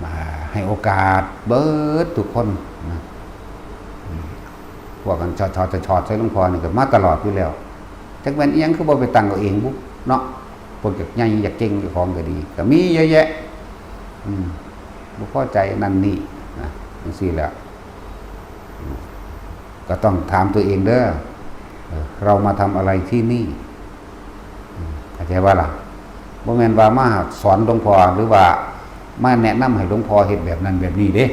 มาให้โอกาสเบิดทุกคนนะพวกกันชอดใส่หลวงพ่อนี่ก็มาตลอดอยู่แล้วจักแม่นอีหยังคือบ่ไปตั้งเอาเองบุ๊เนาะพวกอยากใหญ่อยากเก่งอยู่ของก็ดีก็มีเยอะแยะบ่พอใจนั่นนี่นะจังซี่แหละก็ต้องถามตัวเองเด้อเรามาทำอะไรที่นี่เข้าใจว่าล่ะบ่แม่นว่ามาสอนหลวงพ่อหรือว่ามาแนะนำให้หลวงพ่อเฮ็ดแบบนั้นแบบนี้เด้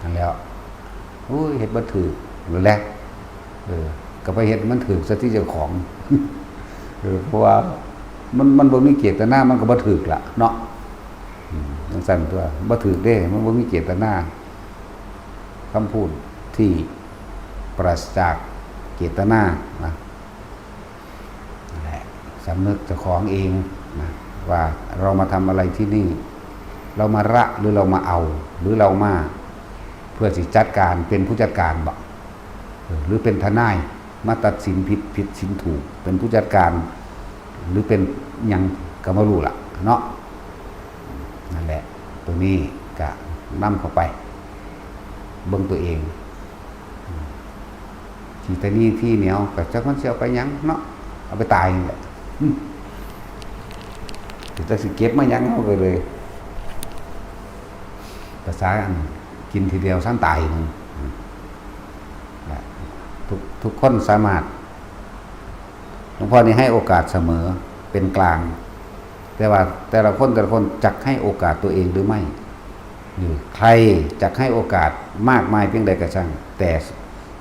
นั่นแล้วเฮ็ดบ่ถูกหรือแลกก็ไปเฮ็ดมันถูกซะที่เจ้าของเพราะว่ามันบ่มีเจตนามันก็บ่ถูกล่ะเนาะจังซั่นตัวบ่ถูกเด้มันบ่มีเจตนาคำพูดที่ปราศจากเจตนานะนั่นแหละสำนึกเจ้าของเองนะว่าเรามาทำอะไรที่นี่เรามาระหรือเรามาเอาหรือเรามาเพื่อสิจัดการเป็นผู้จัดการบ่หรือเป็นทนายมาตัดสินผิดสินถูกเป็นผู้จัดการหรือเป็นหยังก็บ่รู้ล่ะเนาะนั่นแหละตรงนี้ก็นำเข้าไปเบิ่งตัวเองที่ตะนี้ที่เหนียวก็จักมันสิเอาไปหยังเนาะเอาไปตายนี่แหละจะสิเก็บมาหยังเอาไปเลยภาษาอันกินทีเดียวซ้ำตายนึงทุกคนสามารถหลวงพ่อนี่ให้โอกาสเสมอเป็นกลางแต่ว่าแต่ละคนจักให้โอกาสตัวเองหรือไม่หรือใครจักให้โอกาสมากมายเพียงใดก็ช่างแต่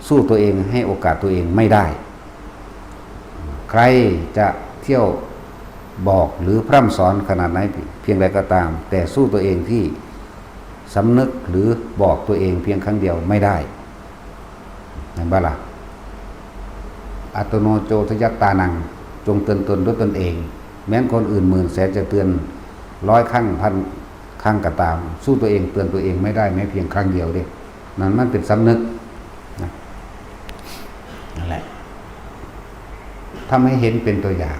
สู้ตัวเองให้โอกาสตัวเองไม่ได้ใครจะเที่ยวบอกหรือพร่ำสอนขนาดไหนเพียงใดก็ตามแต่สู้ตัวเองที่สำนึกหรือบอกตัวเองเพียงครั้งเดียวไม่ได้เห็นบ้าล่ะอัตโนโจทยัตตานังจงเตือนตนด้วยตนเองแม้นคนอื่นหมื่นแสนจะเตือน100 ครั้งพันครั้งก็ตามสู้ตัวเองเตือนตัวเองไม่ได้แม้เพียงครั้งเดียวเด้นั่นมันเป็นสำนึกนะนั่นแหละทำให้เห็นเป็นตัวอย่าง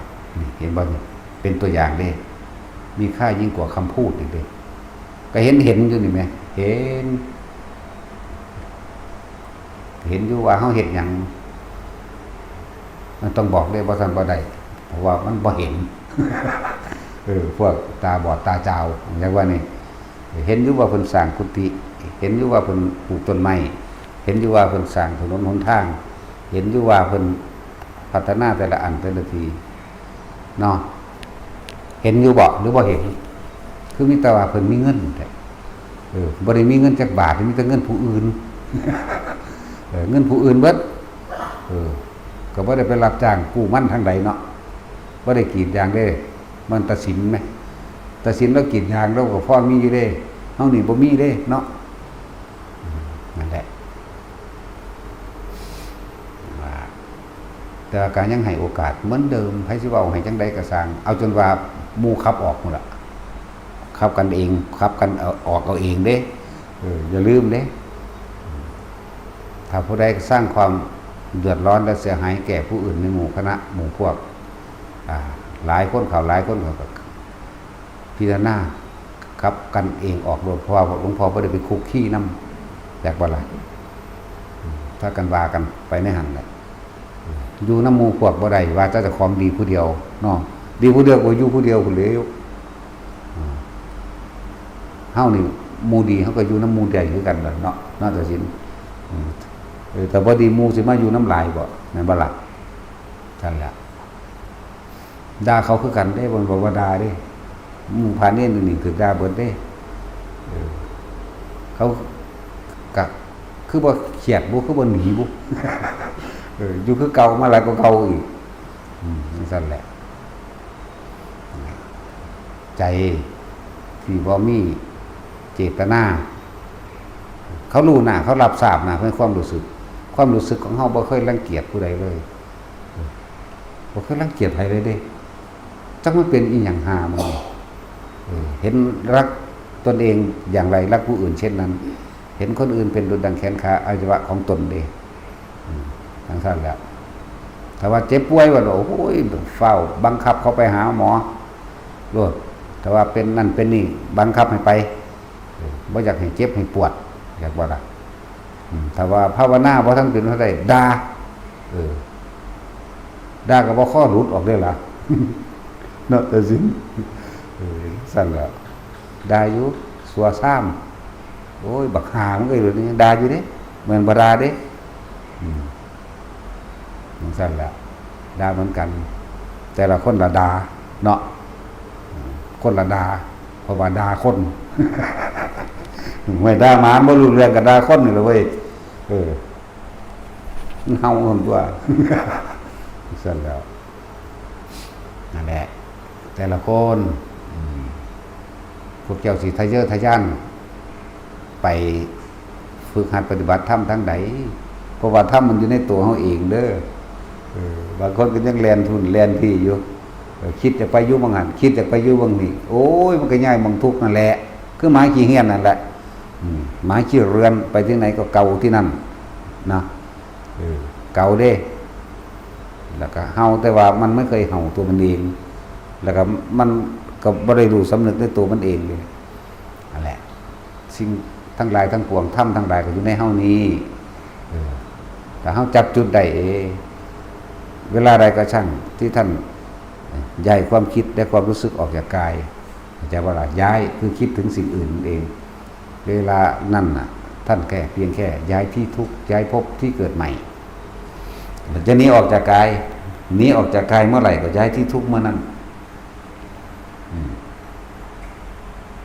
เห็นบ่เนี่ยเป็นตัวอย่างเด้มีค่ายิ่งกว่าคำพูดอีกเด้ก็เห็นอยู่นี่ไหมเห็นอยู่ว่าเขาเห็นอย่างมันต้องบอกได้ว่าท่านบ่ได้เพราะว่ามันบ่เห็นพวกตาบอดตาเจ้าอย่างว่านี่เห็นอยู่ว่าเพิ่นสร้างกุฏิเห็นอยู่ว่าเพิ่นปลูกต้นไม้เห็นอยู่ว่าเพิ่นสร้างถนนหนทางเห็นอยู่ว่าเพิ่นพัฒนาแต่ละอันแต่ละทีเนาะเห็นอยู่บ่หรือบ่เห็นคือมีแต่ว่าเพิ่นมีเงินแต่บ่ได้มีเงินจักบาทมีแต่เงินผู้อื่นเงินผู้อื่นเบิดก็บ่ได้ไปรับจ้างกู้มันทางใดเนาะบ่ได้กรีดยางเด้มันตัดสินไหมตัดสินแล้วกรีดยางแล้วก็พอมีอยู่เด้เฮานี่บ่มีเด้เนาะนั่นแหละแต่การยังให้โอกาสเหมือนเดิมให้สิเว้าให้จังได๋ก็สร้างเอาจนว่าหมู่ขับออกหมดล่ะขับกันเองขับกันออกเอาเองเด้อย่าลืมเด้ถ้าผู้ใดสร้างความเดือดร้อนและเสียหายแก่ผู้อื่นในหมู่คณะหมู่พวก หลายคนเขาก็พิจารณาครับกันเองออกโดยเพราะว่าหลวงพ่อบ่ได้ไปคุกขี้นำจากบ่ล่ะถ้ากันว่ากันไปในหันแหละอยู่น้ำหมู่พวกบ่ได้ว่าเจ้าของดีผู้เดียวเนาะดีผู้เดียวก็อยู่ผู้เดียวพุ่นแหล้วเฮานี่หมู่ดีเฮาก็อยู่น้ำหมู่ใหญ่คือกันล่ะเนาะน่าจะสิแต่บ่ดีหมู่สิมาอยู่น้ำลายบ่แม่นบ่ล่ะนั่นแหละด่าเขาคือกันได้บ่ว่าด่าเด้หมู่พาเน้นนี่คือด่าเบิดเด้เขาก็คือบ่เครียดบ่คือบ่หนีบ่อยู่คือเก่ามาหลายกว่าเก่าอีกนั่นแหละใจที่บ่มีเจตนาเขารู้หน้าเขารับทราบนะเพื่อความรู้สึกของเฮาบ่เคยรังเกียจผู้ใดเลยบ่เคยรังเกียจใครเลยเด้จักมันเป็นอีหยังหามันเห็นรักตนเองอย่างไรรักผู้อื่นเช่นนั้นเห็นคนอื่นเป็นดุจดังแขนขาอวัยวะของตนเด้ทั้งนั้นแหละถ้าว่าเจ็บป่วยว่าโอ้ยเฝ้าบังคับเขาไปหาหมอโลดแต่ว่าเป็นนั่นเป็นนี่บังคับให้ไปบ่อยากให้เจ็บให้ปวดอยากว่าล่ะถ้าว่าภาวนาบ่ทันเป็นเท่าใดด่าด่าก็บ่ข้อหลุดออกได้ล่ะเนาะแต่สิสั่นแล้วด่าอยู่สัวซ้ำโอ้ยบักหามันก็อยู่นี่ด่าอยู่เด้เหมือนบ่ด่าเด้สั่นแล้วด่าเหมือนกันแต่ละคนละด่าเนาะคนละด่าเพราะว่าด่าคนไม่ด่าหมาบ่รู้เรื่องก็ด่าคนนี่แหละเว้ยเฮาคนตัวสั่นแล้วนั่นแหละแต่ละคนพวกเจ้าสิทะเยอทะยานไปฝึกหัดปฏิบัติธรรมทั้งใดเพราะว่าธรรมมันอยู่ในตัวเฮาเองเด้อบางคนก็ยังแล่นทุนแล่นที่อยู่คิดจะไปอยู่บางหันคิดจะไปอยู่บางนี่โอ้ยมันก็ง่ายบางทุกข์นั่นแหละคือหมาขี้เหี้ยนนั่นแหละหมาขี้เรือนไปที่ไหนก็เก่าที่นั่นนะเก่าเด้แล้วก็เฮาแต่ว่ามันไม่เคยเห่าตัวมันเองแล้วก็มันก็บ่ได้รู้สำนึกในตัวมันเองเลยนั่นแหละสิ่งทั้งหลายทั้งปวงธรรมทั้งหลายก็อยู่ในเฮานี้แต่เฮาจับจุดใดเวลาใดก็ช่างที่ท่านย้ายความคิดและความรู้สึกออกจากกายจะว่าย้ายคือคิดถึงสิ่งอื่นเองเวลานั่นน่ะท่านแค่เพียงแค่ย้ายที่ทุกข์ย้ายภพที่เกิดใหม่จะหนีออกจากกายหนีออกจากกายเมื่อไหร่ก็ย้ายที่ทุกข์เมื่อนั้น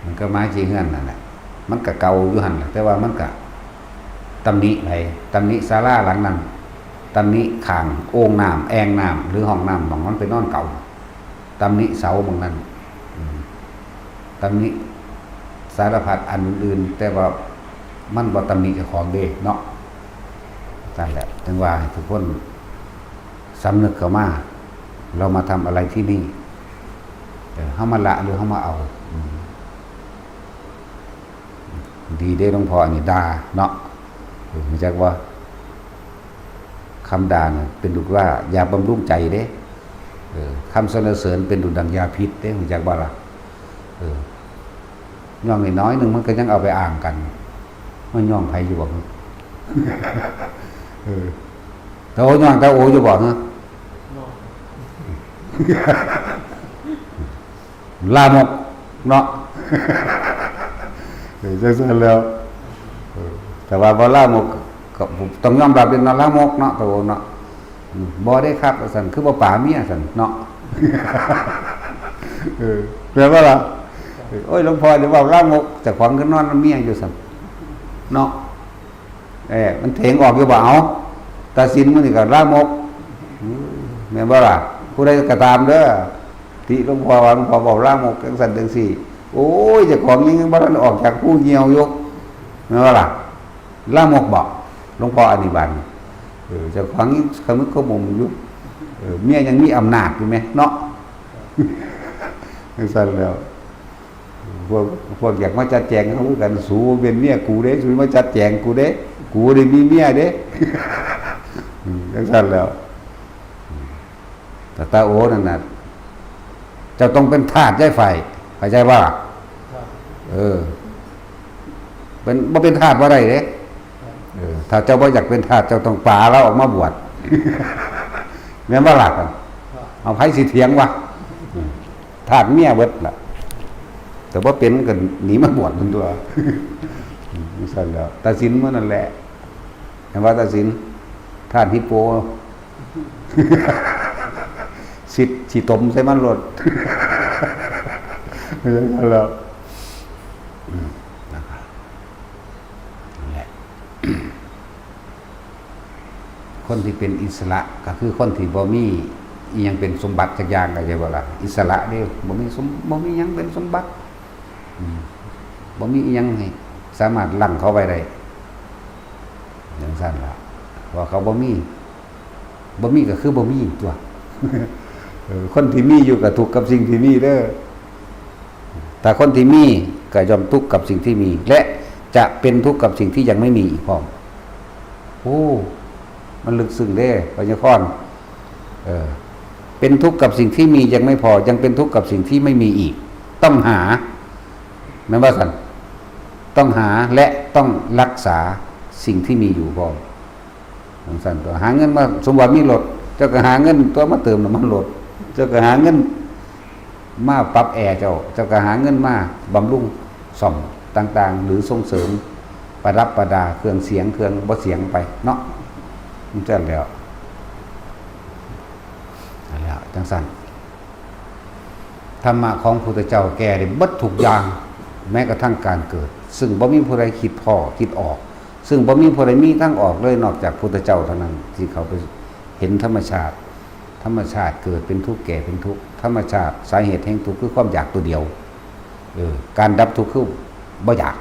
มันก็มาขี้เหือนนั่นแหละมันก็เก่าอยู่หั่นแต่ว่ามันก็ตำหนิไปตำหนิศาลาหลังนั้นตำหนิข้างโอ่งน้ำแอ่งน้ำหรือห้องน้ำของมันไปนอนเก่าตำหนิเสาบางนั้นตำหนิสารพัดอันอื่นแต่ว่ามันบ่ตำหนิเจ้าของเด้เนาะนั่นแหละถึงว่าทุกคนสำนึกเข้ามาเรามาทำอะไรที่นี่เฮามาละหรือเฮามาเอาดีเด้หลวงพ่อนี่ด่าเนาะรู้จักว่าคำด่าเนี่ยเป็นดุจว่ายาบำรุงใจเด้คำสรรเสริญเป็นดุจดังยาพิษเด้รู้จักบ่ล่ะย่องน้อยนึงมันก็ยังเอาไปอ่างกันมันย่องไผอยู่บ่ตาโอย่องตาโออยู่บ่ฮะลามกเนาะจังซั่นแล้วแต่ว่าบ่ลามกก็ต้องยอมรับเป็นลามกเนาะตาโอเนาะบ่ได้ครับซั่นคือบ่ป่าเมียซั่นเนาะแปลว่าล่ะโอ้ยหลวงพ่อเดี๋ยวว่าลามกเจ้าของก็นอนเมียอยู่ซั่นเนาะมันเถงออกอยู่บ่เอาตาสินมันนี่ก็ลามกแม่นบ่ล่ะผู้ใดก็ตามเด้อที่หลวงพ่อว่าหลวงพ่อบอกลามกจังซั่นจังซี่โอ้ยเจ้าของยังบ่ทันออกจากผู้เหี่ยวอยู่แม่นบ่ล่ะลามกบ่หลวงพ่ออธิบายเจ้าของขมึกขมุมอยู่เมียยังมีอำนาจอยู่มั้ยเนาะจังซั่นแล้วพวกอยากมาจัดแจงเขากันสูเป็นเมียกูเด้สูมาจัดแจงกูเด้กูได้มีเมียเด้จังซั่นแล้วแต่ตาโอนั่นน่ะ จ้าต้องเป็นทาสย้ายไฟเข้าใจว่าเป็นบ่เป็นทาสบ่ได้เด้ถ้าเจ้าบ่อยากเป็นทาสเจ้าต้องป่าแล้วออกมาบวชแม่นบ่ล่ะกันเอาไผสิเถียงวะทาสเมียเบิดล่ะแต่ว่าเป็นก็หนีมาบวชมันตัวนี่สั่นแล้วตัดสินมันนั่นแหละเห็นว่าตัดสินทาสฮิปโปสิสิตมใส่มันรถนั่นแหละคนที่เป็นอิสระก็คือคนที่บ่มีอีหยังเป็นสมบัติจักอย่างก็ใช่บ่ล่ะอิสระเด้บ่มีหยังเป็นสมบัติบ่มีอีหยังให้สามารถลั่งเขาไว้ได้อย่างนั้นล่ะว่าเขาบ่มีก็คือบ่มีตัวคนที่มีอยู่ก็ทุกข์กับสิ่งที่มีเด้อแต่คนที่มีก็ยอมทุกข์กับสิ่งที่มีและจะเป็นทุกข์กับสิ่งที่ยังไม่มีอีกพร้อมโอ้มันลึกซึ้งเด้พญาคอนเป็นทุกข์กับสิ่งที่มียังไม่พอยังเป็นทุกข์กับสิ่งที่ไม่มีอีกต้องหาแม่นว่าซั่นต้องหาและต้องรักษาสิ่งที่มีอยู่พร้อมจังซั่นตัวหาเงินมาสมมุติมีรถเจ้าก็หาเงินตัวมาเติมน้ำมันรถเจ้าก็หาเงินมาปรับแอร์เจ้าก็หาเงินมาบำรุงซ่อมต่างๆหรือส่งเสริมประดับประดาเครื่องเสียงเครื่องบ่เสียงไปเนาะมันจังแล้วนั่นแหละจังซั่นธรรมะของพระพุทธเจ้าแก้ได้เบิดทุกอย่างแม้กระทั่งการเกิดซึ่งบ่มีผู้ใดคิดพอคิดออกซึ่งบ่มีผู้ใดมีทางออกเลยนอกจากพระพุทธเจ้าเท่านั้นที่เขาไปเห็นธรรมชาติเกิดเป็นทุกข์แก่เป็นทุกข์ธรรมชาติสาเหตุแห่งทุกข์คือความอยากตัวเดียวการดับทุกข์คือบ่อยาก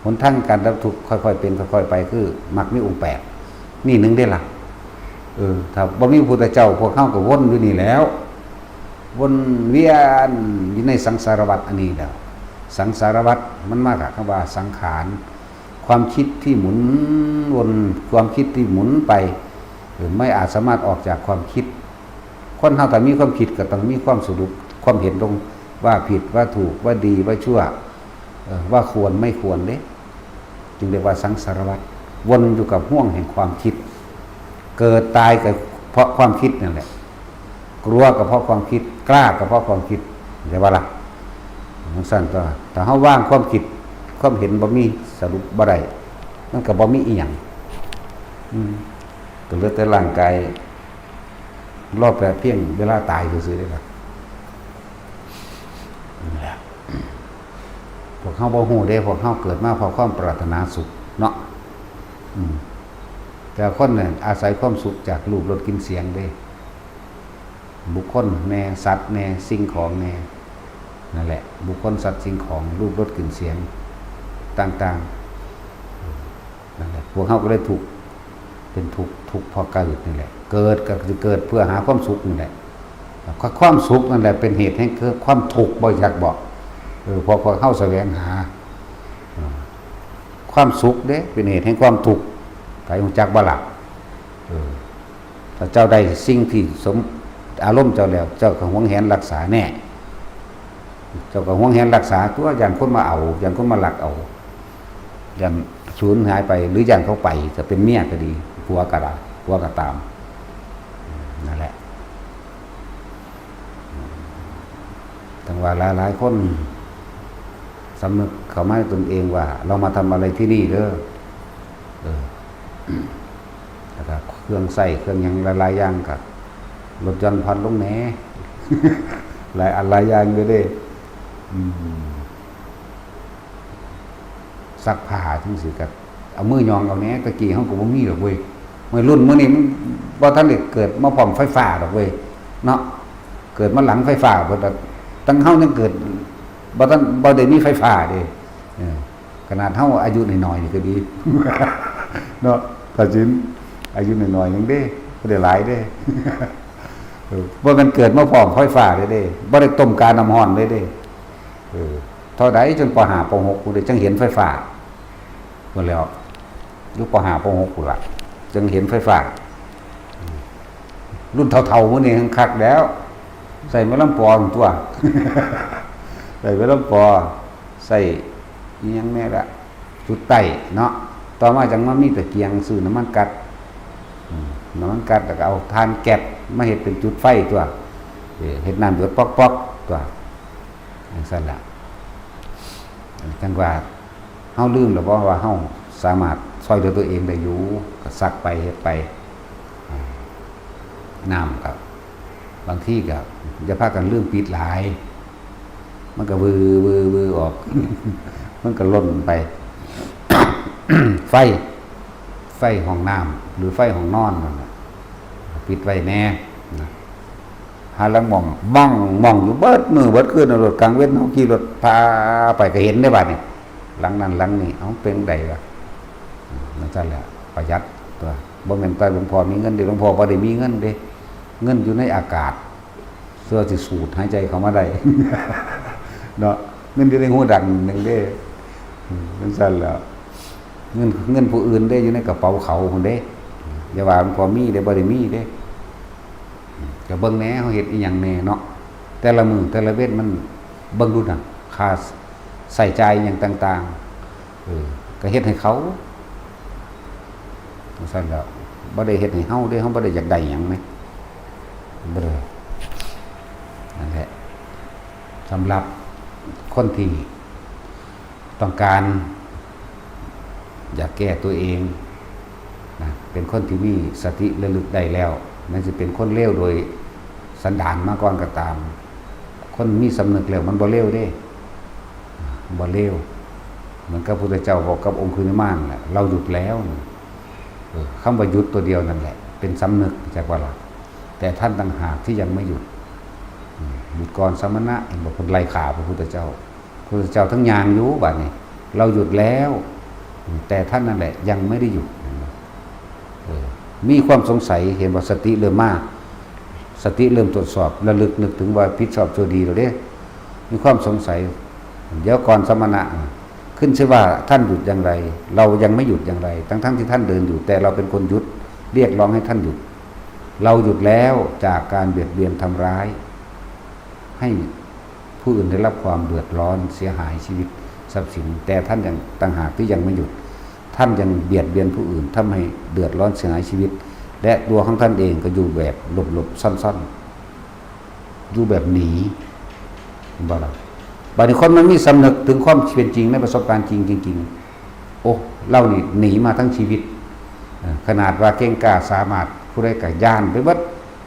หนทางการดับทุกข์ค่อยๆเป็นค่อยๆไปคือมรรคมีองค์8นี่หนึ่งได้ล่ะถ้าบ่มีพระพุทธเจ้าพวกเฮาก็วนอยู่นี่แล้ววนเวียนอยู่ในสังสารวัฏอันนี้แล้วสังสารวัฏมันมาจากคำว่าสังขารความคิดที่หมุนวนความคิดที่หมุนไปไม่อาจสามารถออกจากความคิดคนเฮาแต่มีความคิดก็ต้องมีความสรุปความเห็นตรงว่าผิดว่าถูกว่าดีว่าชั่วว่าควรไม่ควรเด้จึงเรียกว่าสังสารวัฏวนอยู่กับห่วงแห่งความคิดเกิดตายก็เพราะความคิดนั่นแหละกลัวก็เพราะความคิดกล้าก็เพราะความคิดใช่ป่ะล่ะมันสั้นก็แต่เฮาว่างความคิดความเห็นบ่มีสรุปบ่ได้มันก็บ่มีอีหยังก็เหลือแต่ร่างกายรอบแต่เพียงเวลาตายซื่อๆได้ล่ะนี่แหละพวกเฮาบ่ฮู้เด้พวกเฮาเกิดมาเพราะความปรารถนาสุขเนาะแต่คนเนี่ยอาศัยความสุขจากรูปรสกลิ่นเสียงเด้บุคคลแน่สัตว์แน่สิ่งของแน่นั่นแหละบุคคลสัตว์สิ่งของรูปรสกลิ่นเสียงต่างๆนั่นแหละพวกเฮาก็เลยทุกข์เป็นทุกข์เพราะเกิดนี่แหละเกิดก็คือเกิดเพื่อหาความสุขนี่แหละความสุขนั่นแหละเป็นเหตุให้เกิดความทุกข์บ่อยากบอกพอเฮาแสวงหาความสุขเด้เป็นเหตุแห่งความทุกข์ไผฮู้จักบ่ล่ะถ้าเจ้าได้สิ่งที่สมอารมณ์เจ้าแล้วเจ้าก็หวงแหนรักษาแน่เจ้าก็หวงแหนรักษาตัวอย่างคนมาเอาอย่างคนมาลักเอาอย่างสูญหายไปหรืออย่างเขาไปจะเป็นเมียก็ดีผัวก็ได้ผัวก็ตามนั่นแหละทั้งว่าหลายๆคนสำนึกเข้ามาตนเองว่าเรามาทำอะไรที่นี่เด้อนะครับเครื่องใส่เครื่องยังหลายๆอย่างกับรถยนต์พันลงแหนหลายอันหลายอย่างเลยเด้ซักผ้าทั้งสิกับเอามือยองเอาแหนตะกี้เฮาก็บ่มีดอกเว้ยมื้อรุ่นมื้อนี้มันบ่ทันได้เกิดมาพร้อมไฟฟ้าดอกเว้ยเนาะเกิดมาหลังไฟฟ้าเพิ่นตั้งเฮายังเกิดบ่ได้มีไฟฟ้าเด้ขนาดเฮาอายุน้อยๆนี่ก็ดีเนาะถ้าจินอายุน้อยๆยังเด้บ่ได้หลายเด้บ่มันเกิดมาพร้อมไฟฟ้าเด้บ่ได้ต้มกาน้ำร้อนเลยเด้เท่าใดจนป .5 ป .6 กูได้จังเห็นไฟฟ้าพุ่นแล้วอยู่ป .5 ป .6 พุ่นล่ะจังเห็นไฟฟ้ารุ่นเฒ่าๆมื้อนี้คักแล้ว ใส่มะลำปอตัว ใส่มะลำปอใส่อีหยังแน่ละจุดไต้เนาะต่อมาจังมามีตะเกียงซื้อน้ำมันกัดน้ำมันกัดแล้วก็เอาทานแก๊สมาเฮ็ดเป็นจุดไฟตัวเฮ็ดน้ำเดือดป๊อกๆตัวจังซั่นล่ะจังว่าเฮาลืมแล้วบ่ว่าเฮาสามารถช่วยเหลือตัวเองได้อยู่ก็ซักไปเฮ็ดไปน้ำกับบางที่ก็อย่าพากันลืมปิดหลายมันก็วือออก มันก็ล่นไป ไฟห้องน้ำหรือไฟห้องนอนนั่นน่ะปิดไว้แน่นะหาลังมองอยู่เบิดมือเบิดคืนรถกลางเว้นเฮาขี่รถพาไปก็เห็นได้บัดนี้หลังนั้นหลังนี้เอ้าเป็นไดวะนั่นซั่นแหละประหยัดตัวบ่แม่นไปหลวงพ่อมีเงินเด้หลวงพ่อบ่ได้มีเงินเด้เงินอยู่ในอากาศเสื้อสิสูดหายใจเข้ามาได้ เนาะเงินอยู่ในหูดังนึงเด้นั่นซั่นแล้วเงินผู้อื่นได้อยู่ในกระเป๋าเขาพุ่นเด้อย่าว่าหลวงพ่อมีได้บ่ได้มีเด้ก็เบิ่งแหน่เฮาเฮ็ดอีหยังแหน่เนาะแต่ละมื้อแต่ละเว้นมันเบิ่งดูน่ะค่าใส่ใจายอย่างต่างๆก็เฮ็ดให้เขาซั่นแล้วบ่ได้เฮ็ดให้เฮาเด้เฮาบ่ได้อยากได้หยังแหมบ่ได้นั่นแหละสำหรับคนที่ต้องการอยากแก้ตัวเองนะเป็นคนที่มีสติระลึกได้แล้วมันจะเป็นคนเลวโดยสันดานมาก่อนก็ตามคนมีสำนึกแล้วมันบ่เลวเด้บ่เลวเหมือนกับพระพุทธเจ้าบอกกับองคุลิมานแหละเราหยุดแล้วคำว่าหยุดตัวเดียวนั่นแหละเป็นสำนึกจากว่าล่ะแต่ท่านต่างหากที่ยังไม่หยุดหยุดก่อนสมณะเห็นบอกคนไล่ขาพระพุทธเจ้าพระพุทธเจ้าทั้งยางอยู่บัดนี้เราหยุดแล้วแต่ท่านนั่นแหละยังไม่ได้หยุดมีความสงสัยเห็นว่าสติเริ่มมากสติเริ่มตรวจสอบระลึกนึกถึงว่าผิดชอบชั่วดีเราเด้มีความสงสัยเดี๋ยวก่อนสมณะขึ้นชื่อว่าท่านหยุดอย่างไรเรายังไม่หยุดอย่างไรทั้งที่ท่านเดินอยู่แต่เราเป็นคนหยุดเรียกร้องให้ท่านหยุดเราหยุดแล้วจากการเบียดเบียนทำร้ายให้ผู้อื่นได้รับความเดือดร้อนเสียหายชีวิตทรัพย์สินแต่ท่านยังต่างหากที่ยังไม่หยุดท่านยังเบียดเบียนผู้อื่นทำให้เดือดร้อนเสียหายชีวิตและตัวของท่านเองก็อยู่แบบหลบๆซ่อนๆอยู่แบบหนีบ่ล่ะบางคนมันมีสำนึกถึงความเป็นจริงในประสบการณ์จริงๆโอ้เล่านี่หนีมาทั้งชีวิตขนาดว่าเก่งกล้าสามารถผู้ใดก็ย่านไปเบิด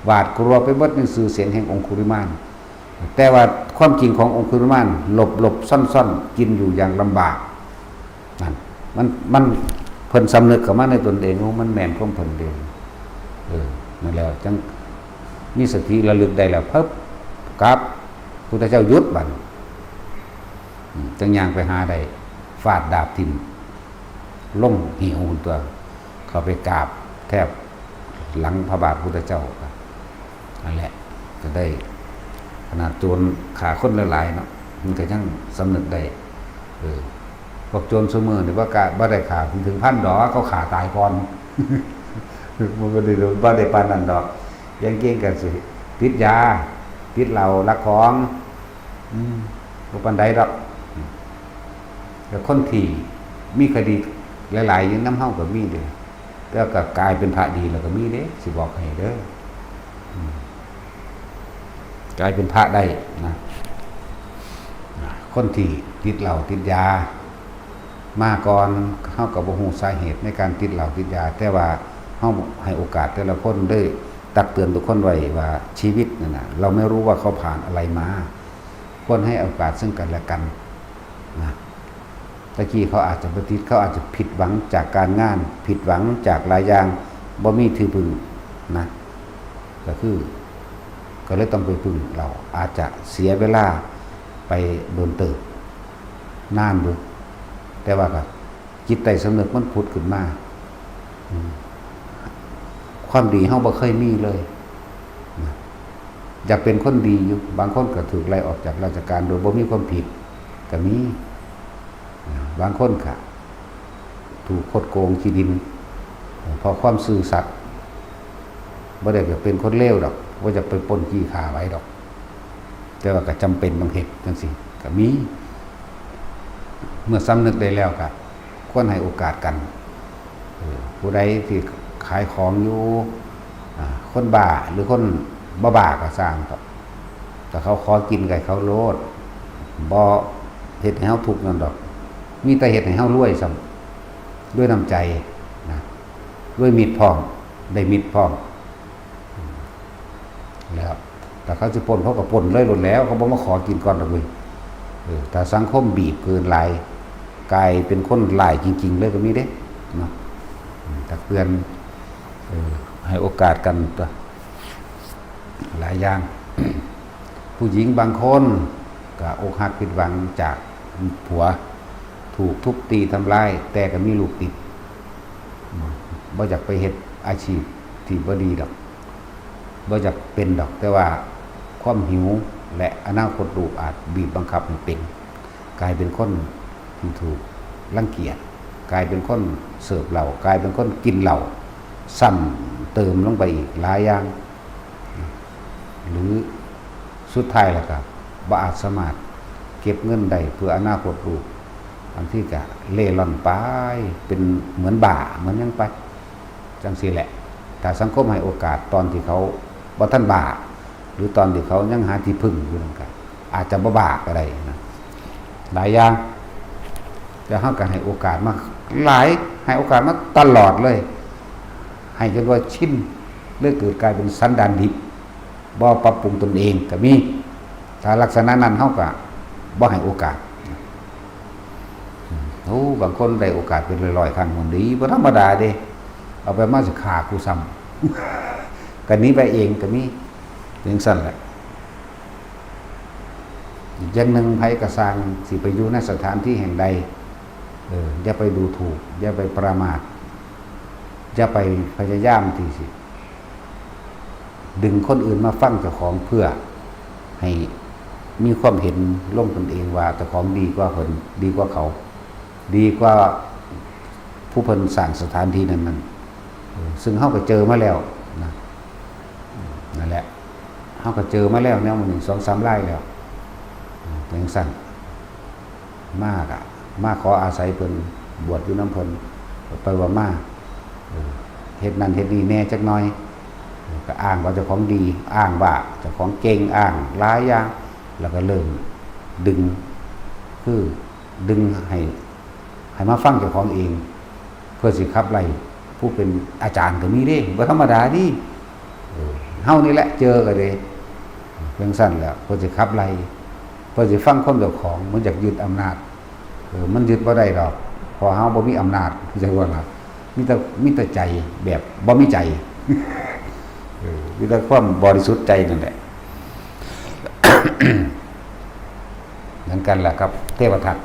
หวาดกลัวไปเบิดในสื่อเสียงแห่งองคุลิมานแต่ว่าความจริงขององคุลิมานหลบซ่อนๆกินอยู่อย่างลำบากนั่นมันเพิ่นสำนึกเข้ามาในตนเองว่ามันแม่นของเพิ่นเองนั่นแล้วจังมีสติระลึกได้แล้วเพิ่บกับพุทธเจ้าหยุดบัดจังย่างไปหาได้ฟาดดาบทิ่มลงหิวตัวเข้าไปกราบแทบหลังพระบาทพุทธเจ้านั่นแหละจะได้ขนาดโจรขาคนหลายๆเนาะมันก็ยังสำนึกได้พวกโจรเสมอหรือว่าบ่ได้ขาถึงพันดอกเขาขาตายก่อน มันบ่ได้ปานนั้นดอกยังเก่งกันสิติดยาติดเหล้าลักของบ่ปานใดดอกแล้วคนที่มีคดีหลายๆอย่างน้ำเฮาก็มีเด้แล้วก็กลายเป็นพระดีแล้วก็มีเด้สิบอกให้เด้อกลายเป็นพระได้นะคนที่ติดเหล้าติดยามาก่อนเฮาก็บ่ฮู้สาเหตุในการติดเหล้าติดยาแต่ว่าเฮาให้โอกาสแต่ละคนได้ตักเตือนทุกคนไว้ว่าชีวิตนั่นน่ะเราไม่รู้ว่าเขาผ่านอะไรมาควรให้โอกาสซึ่งกันและกันนะตะกี้เขาอาจจะบ่ติดเขาอาจจะผิดหวังจากการงานผิดหวังจากหลายอย่างบ่มีที่พึ่งนะก็คือก็เลยต้องไปพึ่งเราอาจจะเสียเวลาไปโดนเติบนานดูแต่ว่าก็จิตใต้สำนึกมันผุดขึ้นมาความดีเฮาบ่เคยมีเลยอยากเป็นคนดีอยู่บางคนก็ถูกไล่ออกจากราชการโดยบ่มีความผิดก็มีบางคนค่ะถูกคดโกงขี้ดินเพราะความซื่อสัตย์บ่ได้เป็นคนเลวดอกว่าจะไปปล้นจี้ฆ่าไว้ดอก แต่ว่าก็จำเป็นต้องเฮ็ดจังซี่ก็มีเมื่อสำนึกได้แล้วก็ควรให้โอกาสกันผู้ใดที่ขายของอยู่คนบ้าหรือคนบ้าก็สร้างต่อแต่เขาขอกินไก่เขาโลดบ่เฮ็ดให้เฮาทุกข์นั่นดอกมีแต่เฮ็ดให้เฮารวยซ้ำด้วยน้ำใจนะด้วยมิตรพร้อมได้มิตรพร้อมแล้วแต่เขาสิปนเขาก็ปนเลยหมดแล้วเขาบ่มาขอกินก่อนดอกเว้ยแต่สังคมบีบเกินหลายกลายเป็นคนหลายจริงๆเลยก็มีเด้เนาะตักเตือนให้โอกาสกันตัวหลายอย่าง ผู้หญิงบางคนก็อกหักผิดหวังจากผัวถูกทุบตีทำร้ายแต่ก็มีลูกติดบ่อยากไปเฮ็ดอาชีพที่บ่ดีดอกบ่อยากเป็นดอกแต่ว่าความหิวและอนาคตลูกอาจบีบบังคับให้เป็นกลายเป็นคนที่ถูกรังเกียจกลายเป็นคนเสิร์ฟเหล้ากลายเป็นคนกินเหล้าซ้ำเติมลงไปอีกหลายอย่างหรือสุดท้ายแล้วก็บ่อาจสามารถเก็บเงินได้เพื่ออนาคตลูกอันที่จะเล่ร่อนไปเป็นเหมือนบ่าเหมือนยังไปจังซี่แหละแต่สังคมให้โอกาสตอนที่เขาบ่ทันบ่าหรือตอนที่เขายังหาที่พึ่งอยู่นั่นก็อาจจะบ่บ่าก็ได้นะหลายอย่างจะเฮาก็ให้โอกาสมาหลายให้โอกาสมาตลอดเลยให้จนว่าชินเลยเกิดกลายเป็นสันดานดิบบ่ปรับปรุงตนเองก็มีถ้าลักษณะนั้นเฮาก็บ่ให้โอกาสบางคนได้โอกาสเป็นร้อยๆครั้งมันดีบ่ธรรมดาเด้เอาไปมาสิฆ่ากูซ้ำก็หนีไปเองก็มีจังซั่นแหละอีกอย่างนึงไผก็สร้างสิไปอยู่ในสถานที่แห่งใดอย่าไปดูถูกอย่าไปประมาทอย่าไปพยายามที่สิดึงคนอื่นมาฟังเจ้าของเพื่อให้มีความเห็นร่วมตนเองว่าเจ้าของดีกว่าเพิ่นดีกว่าเขาดีกว่าผู้เพิ่นสร้างสถานที่นั้นซึ่งเฮาก็เจอมาแล้วนะนั่นแหละเฮาก็เจอมาแล้วแนว1 2 3รายแล้วจังซั่นมาขออาศัยเพิ่นบวชอยู่นำเพิ่นไปว่ามาเฮ็ดนั่นเฮ็ดนี่แน่จักหน่อยก็อ้างว่าเจ้าของดีอ้างว่าเจ้าของเก่งอ้างหลายอย่างแล้วก็เริ่มดึงให้มาฟังเจ้าของเองเพื่อสิขับไล่ผู้เป็นอาจารย์ก็มีเด้บ่ธรรมดาดิเฮานี่แหละเจอก็เลยเพียงสั้นแล้วเพื่อสิขับไล่เพื่อสิฟังคนเจ้าของมันอยากยึดอำนาจมันยึดบ่ได้ดอกเพอเฮาบ่มีอำนาจจังว่าล่ะมีแต่ใจแบบบ่มีใจมีแต่ความบริสุทธิ์ใจนั่นแหละ เหมือนกันแหละครับเทวทัต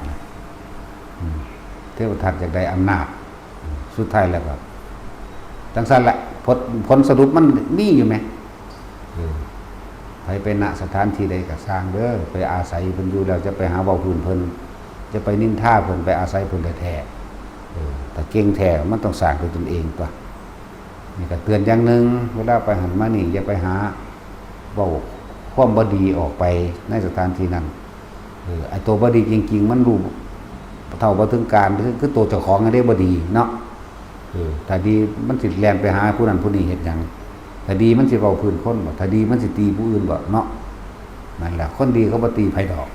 อยากได้อำนาจสุดท้ายแล้วก็จังซั่นแหละผลสรุปมันมีอยู่ไหมไปณสถานที่ใดก็สร้างเด้อไปอาศัยเพิ่นอยู่แล้วจะไปหาเว้าพื้นเพิ่นจะไปนินทาเพิ่นไปอาศัยเพิ่นแท้แต่เก่งแท้มันต้องสร้างด้วยตนเองตัวนี่ก็เตือนอย่างนึงเวลาไปหันมานี่อย่าไปหาเว้าความบ่ดีออกไปในสถานที่นั้นไอ้ตัวบ่ดีจริงๆมันรู้เท่าบ่ถึงการคือตัวเจ้าของได้บ่ดีเนาะถ้าดีมันสิแล่นไปหาผู้นั้นผู้นี้เฮ็ดหยังถ้าดีมันสิเว้าพื้นคนบ่ถ้าดีมันสิตีผู้อื่นบ่เนาะนั่นแหละคนดีเขาบ่ตีไผดอก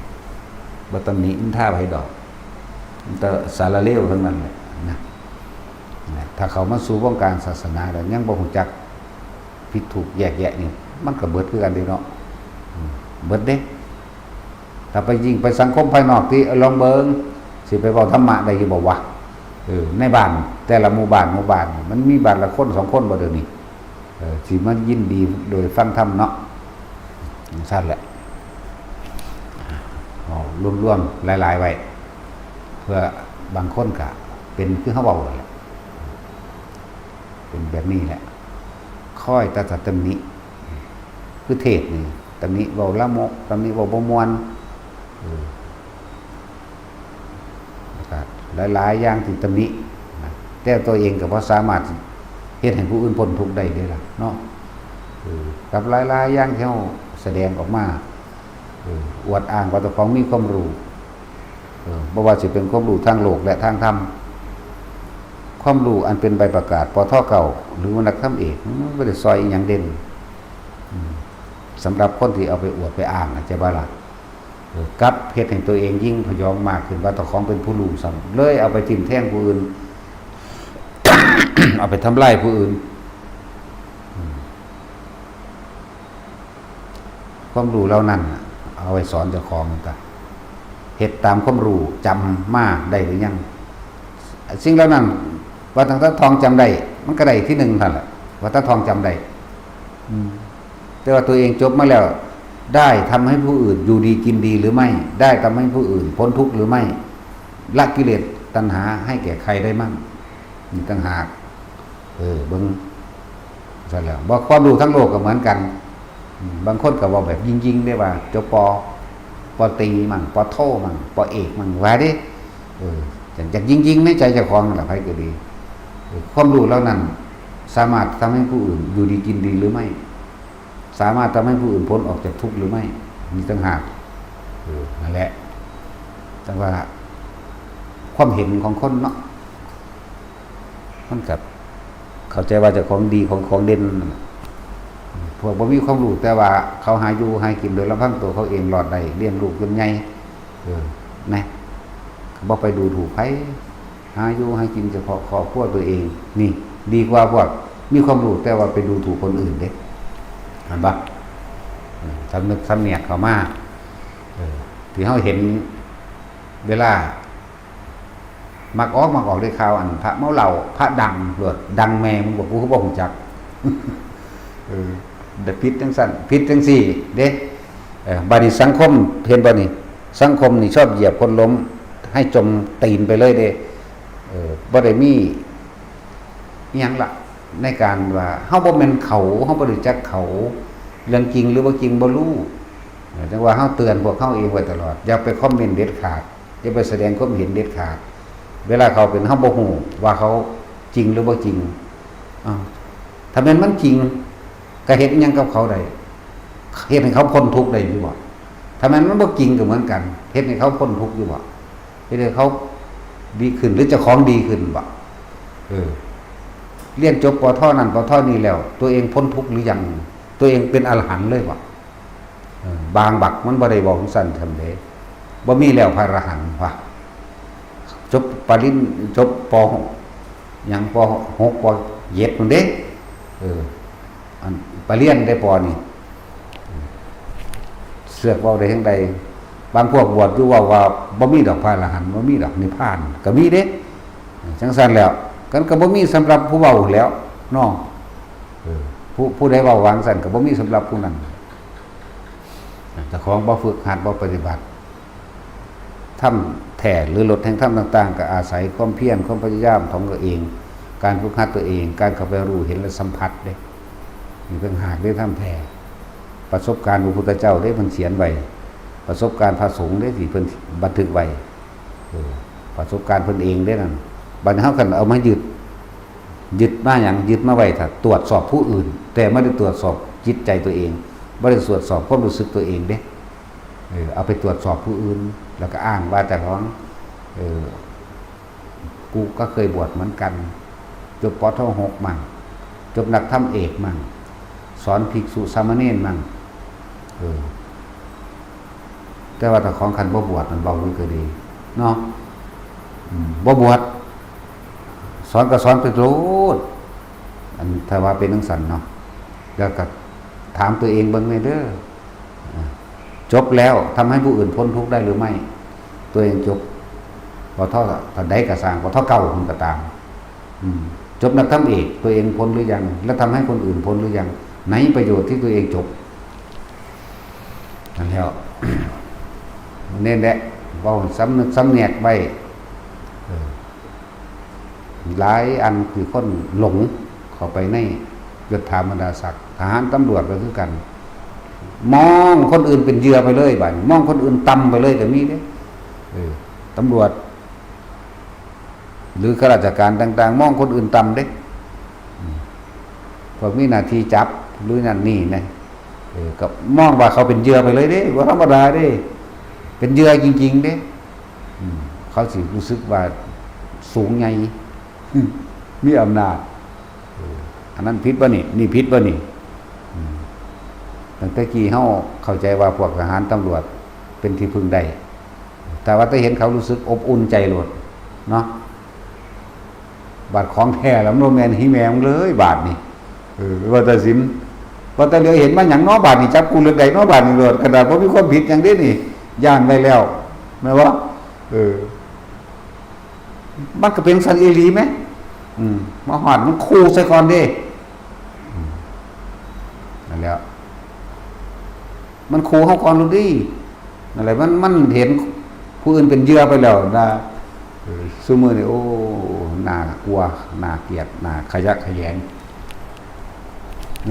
บ่ตำหนินินทาไผดอกมันแต่สารเลวทั้งนั้นแหละนะถ้าเขามาสู่วงการศาสนาแล้วยังบ่ฮู้จักผิดถูกแยกแยะนี่มันก็เบิดคือกันเด้เนาะเบิดเด้ถ้าไปยิงไปสังคมภายนอกที่ลองเบิ่งสิไปเว้าธรรมะได้อยู่บ่วะในบ้านแต่ละหมู่บ้านมันมีบ้านละคน2คนบ่เดี๋ยวนี้สิมันยินดีโดยฟังธรรมเนาะซั่นแหละรวมๆหลายๆไว้เพื่อบางคนก็เป็นคือเฮาเว้าแหละเป็นแบบนี้แหละค่อยตำหนิคือเทศนี่ตำหนิเว้าละโมกตำหนิเว้าบ่ม่วนหลายๆอย่างที่ตำหนิแต่ตัวเองก็บ่สามารถเฮ็ดให้ผู้อื่นพ้นทุกข์ได้เด้ล่ะเนาะกับหลายๆอย่างที่เฮาแสดงออกมา อวดอ้างว่าตัวของมีความรู้บ่ว่าจะเป็นความรู้ทางโลกและทางธรรมความรู้อันเป็นใบประกาศปทเก่าหรือวรรณกรรมเอกมันบ่ได้ซอยอีหยังเด่นสำหรับคนที่เอาไปอวดไปอ้างอาจจะบ่ล่ะกับเฮ็ดให้ตัวเองยิ่งพยองมากขึ้นว่าตัวของเป็นผู้รู้ซ้ำเลยเอาไปทิ่มแทงผู้อื่น เอาไปทำลายผู้อื่นความรู้เหล่านั้นเอาไว้สอนเจ้าของต่างเฮ็ดตามความรู้จำมาได้หรือยังสิ่งเหล่านั้นว่าตั้งแต่ทองจำได้มันก็ได้ที่หนึ่งท่านแหละว่าตั้งทองจำได้แต่ว่าตัวเองจบมาแล้วได้ทำให้ผู้อื่นอยู่ดีกินดีหรือไม่ได้ทำให้ผู้อื่นพ้นทุกข์หรือไม่ละกิเลสตัณหาให้แก่ใครได้มั่งนี่ต่างหากเบิ่งซะแล้วบ่ความรู้ทั้งโลกก็เหมือนกันบางคนก็เว้าแบบยิงๆได้ว่าจบปตรีมั่งปโทมั่งปเอกมั่งว่าดิจากยิงๆในใจเจ้าของนั่นล่ะไผก็ดีความรู้เหล่านั้นสามารถทำให้ผู้อื่นอยู่ดีกินดีหรือไม่สามารถทำให้ผู้อื่นพ้นออกจากทุกข์หรือไม่นี่ต่างหากนั่นแหละแต่ว่าความเห็นของคนเนาะมันกับเข้าใจว่าเจ้าของดีของเด่นพวกบ่มีความรู้แต่ว่าเขาหาอยู่หากินโดยลำพังตัวเขาเองรอดได้เลี้ยงลูกจนใหญ่นะบ่ไปดูถูกไผหาอยู่หากินเฉพาะครอบครัวตัวเองนี่ดีกว่าพวกมีความรู้แต่ว่าไปดูถูกคนอื่นเด้เห็นบ่สำนึกสำเนียกเข้ามาที่เฮาเห็นเวลามักออกได้ข่าวอันพระเมาเหล้าพระดังเลิศดังแม่มึงบอกกูก็บ่ฮู้จักเด็ดพิษจังสั่นพิษจังสี่เด้บัดนี้สังคมเห็นบ่นี่สังคมนี่ชอบเหยียบคนล้มให้จมตีนไปเลยเด้บ่ได้มีอิหยังล่ะในการว่าเฮาบ่แม่นเขาเฮาบ่รู้จักเขาเรื่องจริงหรือบ่จริงบ่รู้จังว่าเฮาเตือนพวกเฮาเองไว้ตลอดอย่าไปคอมเมนต์เด็ดขาดอย่าไปแสดงความเห็นเด็ดขาดเวลาเขาเป็นเฮาบ่ฮู้ว่าเขาจริงหรือบ่จริงถ้าแม่นมันจริงก็เฮ็ดอิหยังกับเขาได้เฮ็ดให้เขาพ้นทุกข์ได้อยู่บ่ถ้าแม่นมันบ่จริงก็เหมือนกันเฮ็ดให้เขาพ้นทุกข์อยู่บ่เฮ็ดให้เขาดีขึ้นหรือเจ้าของดีขึ้นบ่เรียนจบปทนั่นปทนี้แล้วตัวเองพ้นทุกข์หรือยังตัวเองเป็นอรหันต์เลยบ่บางบักมันบ่ได้บอกสั่นทำเด้บ่มีแล้วพระอรหันต์ว่าจบปริญญาจบปหยังป6ป7นั่นเด้อันปเรียนได้ปนี่เสือกเว้าได้จังใดบางพวกบวชอยู่ว่าบ่มีดอกพระอรหันต์บ่มีดอกนิพพานก็มีเด้จังซั่นแล้วกันก็บ่มีสำหรับผู้เว้าแล้วเนาะผู้ใดเว้าวางซั่นก็บ่มีสำหรับผู้นั้นเจ้าของบ่ฝึกหัดบ่ปฏิบัติทำแท้หรือลดแห่งธรรมต่างๆก็อาศัยความเพียรความพยายามของตัวเองการฝึกหัดตัวเองการเข้าไปรู้เห็นและสัมผัสเด้นี่เพิ่งหากได้ทำแท้ประสบการณ์พระพุทธเจ้าได้เพิ่นเขียนไว้ประสบการณ์พระสงฆ์ได้ที่เพิ่นบันทึกไว้ประสบการณ์เพิ่นเองได้นั่นบัดนี้เฮากันเอามายึดมาหยังยึดมาไว้ถ้าตรวจสอบผู้อื่นแต่ไม่ได้ตรวจสอบจิตใจตัวเองไม่ได้ตรวจสอบความรู้สึกตัวเองเด้เอาไปตรวจสอบผู้อื่นแล้วก็อ้างว่าแต่ของกูก็เคยบวชเหมือนกันจบปท6มั่งจบนักธรรมเอกมั่งสอนภิกษุสามเณรมั่งแต่ว่าแต่ของคันบ่บวชมันเบามันก็ดีเนาะบ่บวชสอนก็สอนไปโลดอันถ้าว่าเป็นจังซั่นเนาะแล้วก็ถามตัวเองเบิ่งแม่เด้อจบแล้วทำให้ผู้อื่นพ้นทุกข์ได้หรือไม่ตัวเองจบพอเท่าถ้าได้ก็สร้างพอเท่าเก่ามันก็ตามจบนักธรรมเอกตัวเองพ้นหรือยังแล้วทำให้คนอื่นพ้นหรือยังไหนประโยชน์ที่ตัวเองจบนั่นแล้ว นี่แหละเว้าสำนึกสำเนียกไว้หลายอันคือคนหลงเข้าไปในยศถาบรรดาศักดิ์ทหารตำรวจก็คือกันมองคนอื่นเป็นเหยื่อไปเลยบัดมองคนอื่นต่ำไปเลยก็มีเด้ตำรวจหรือข้าราชการต่างๆมองคนอื่นต่ำเด้พวกมีหน้าที่จับหรือนั่นนี่นะ ก็มองว่าเขาเป็นเหยื่อไปเลยเด้ว่าธรรมดาเด้เป็นเหยื่อจริงๆเด้เขาสิรู้สึกว่าสูงใหญ่มีอำนาจอันนั้นผิดบ่นี่นี่ผิดบ่นี่ตั้งแต่กี้เฮาเข้าใจว่าพวกทหารตำรวจเป็นที่พึ่งได้แต่ว่าถ้าเห็นเขารู้สึกอบอุ่นใจโลดเนาะบาดของแท้แล้วโนแมนฮิแมงเลยบาดนี่ว่าแต่สินว่าแต่เหลือเห็นมาหยังเนาะบาดนี่จับกูเรื่องใดเนาะบาดนี่โลดขนาดบ่มีความผิดหยังเด้นี่ย่านไว้แล้วแม่นบ่มันก็เป็นสันอีหลีมั้ยมาฮอดมันคู่ซะก่อนเด้นั่นแล้วมันขู่เฮาก่อนรู้ดินั่นแหละมันเห็นผู้อื่นเป็นเหยื่อไปแล้วนะซุมื้อนี่โอ้น่ากลัวน่าเกลียดน่าขยักขยง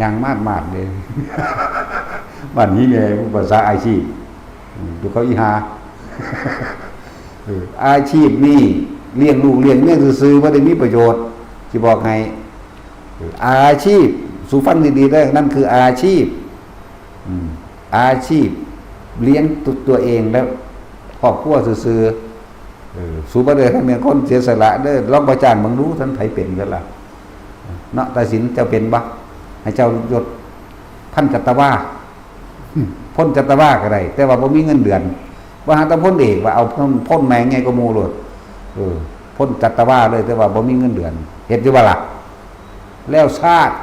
ยังมาดๆเลยบ้านนี้ไงภาษาอาชีพดูเขาอีหาอาชีพนี่เลี้ยงลูกเลี้ยงเมียซื่อๆบ่ได้มีประโยชน์สิบอกให้อาชีพสู่ฟังดีๆได้นั่นคืออาชีพอาชีพเลี้ยงตัวเองแล้วครอบครัวซื่อๆสู่บ่ได้ให้เป็นคนเสียสละเด้อลองประจานเบิ่งรู้ท่านไผเป็นกันล่ะเนาะตัดสินเจ้าเป็นบ่ให้เจ้ายศพันจัตวาพ้นจัตวาก็ได้แต่ว่าบ่มีเงินเดือนว่าหาแต่พ้นเอกว่าเอาพ้นแมงไงก็หมู่โลดพ้นจัตวาเลยแต่ว่าบ่มีเงินเดือนเฮ็ดอยู่บ่ล่ะแล้วชาติ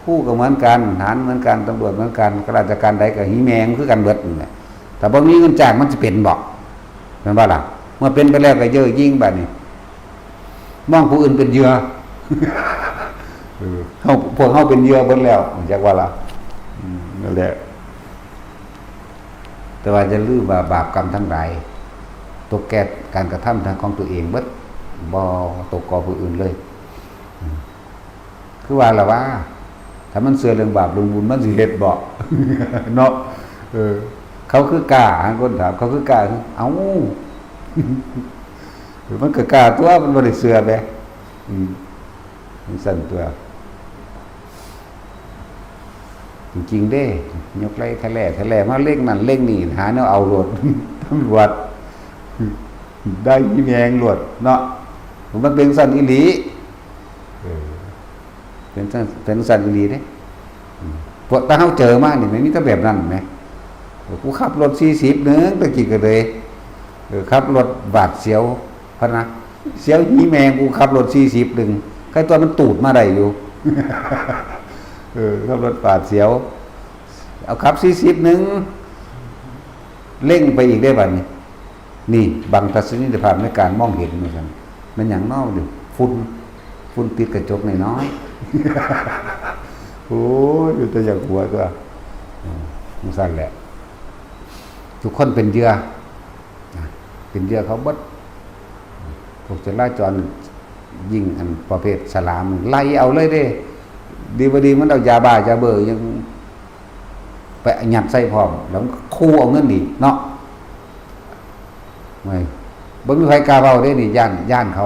คู่ก็เหมือนกันทหารเหมือนกันตำรวจเหมือนกันข้าราชการใดก็หิแมงคือกันเบิดนั่นแหละแต่บ่มีเงินจ้างมันสิเป็นบ่แม่นบ่ล่ะเมื่อเป็นไปแล้วก็เยอะยิ่งบัดนี้มองผู้อื่นเป็นเหยื่อพวกเฮาเป็นเหยื่อเบิดแล้วจักว่าล่ะนั่นแหละแต่ว่าจะลืมว่าบาปกรรมทั้งหลายตกแก่การกระทำทางของตัวเองเบิดบ่ตกก่อผู้อื่นเลยคือว่าล่ะว่าถ้ามันเสื่อเรื่องบาปเรื่องบุญมันสิเฮ็ดบ่เนาะเขาคือกล้าคนถามเขาคือกล้าเอ้ามันก็กล้าตัวมันบ่ได้เสื่อแบมันสั่นตัวจริงๆเด้ยกไล่ทะแล่มาเล่งนั่นเล่งนี่หาแนวเอาโลดตำรวจได้อีแมงโลดเนาะมันเป็นสั่นอีหลีเป็นสั่นอีหลีเด้พวกถ้าเฮาเจอมานี่มันมีแต่แบบนั้นแหมกูขับรถ40นึงตะกี้ก็เลยขับรถบาดเสียวพะนะเสียวหีแมงกูขับรถ40นึงใครตัวมันตูดมาได้อยู่ขับรถบาดเสียวเอาขับ40นึงเร่งไปอีกได้บัดนี้นี่บังทัศนียภาพในการมองเห็นเหมือนกันมันหยังนอกดิฝุ่นติดกระจกน้อยๆโอ้ยอยู่แต่อย่างหัวตัวมันสั่นแหละทุกคนเป็นเหยื่อเขาเบิดพวกจราจรยิงอันประเภทสลามไล่เอาเลยเด้ดีบ่ดีมันเอายาบ้ายาเบอร์ยังไปหยัดใส่พร้อมแล้วคู่เอาเงินอีกเนาะไม่บ่มีใครกล้าเว้าได้นี่ย่านเขา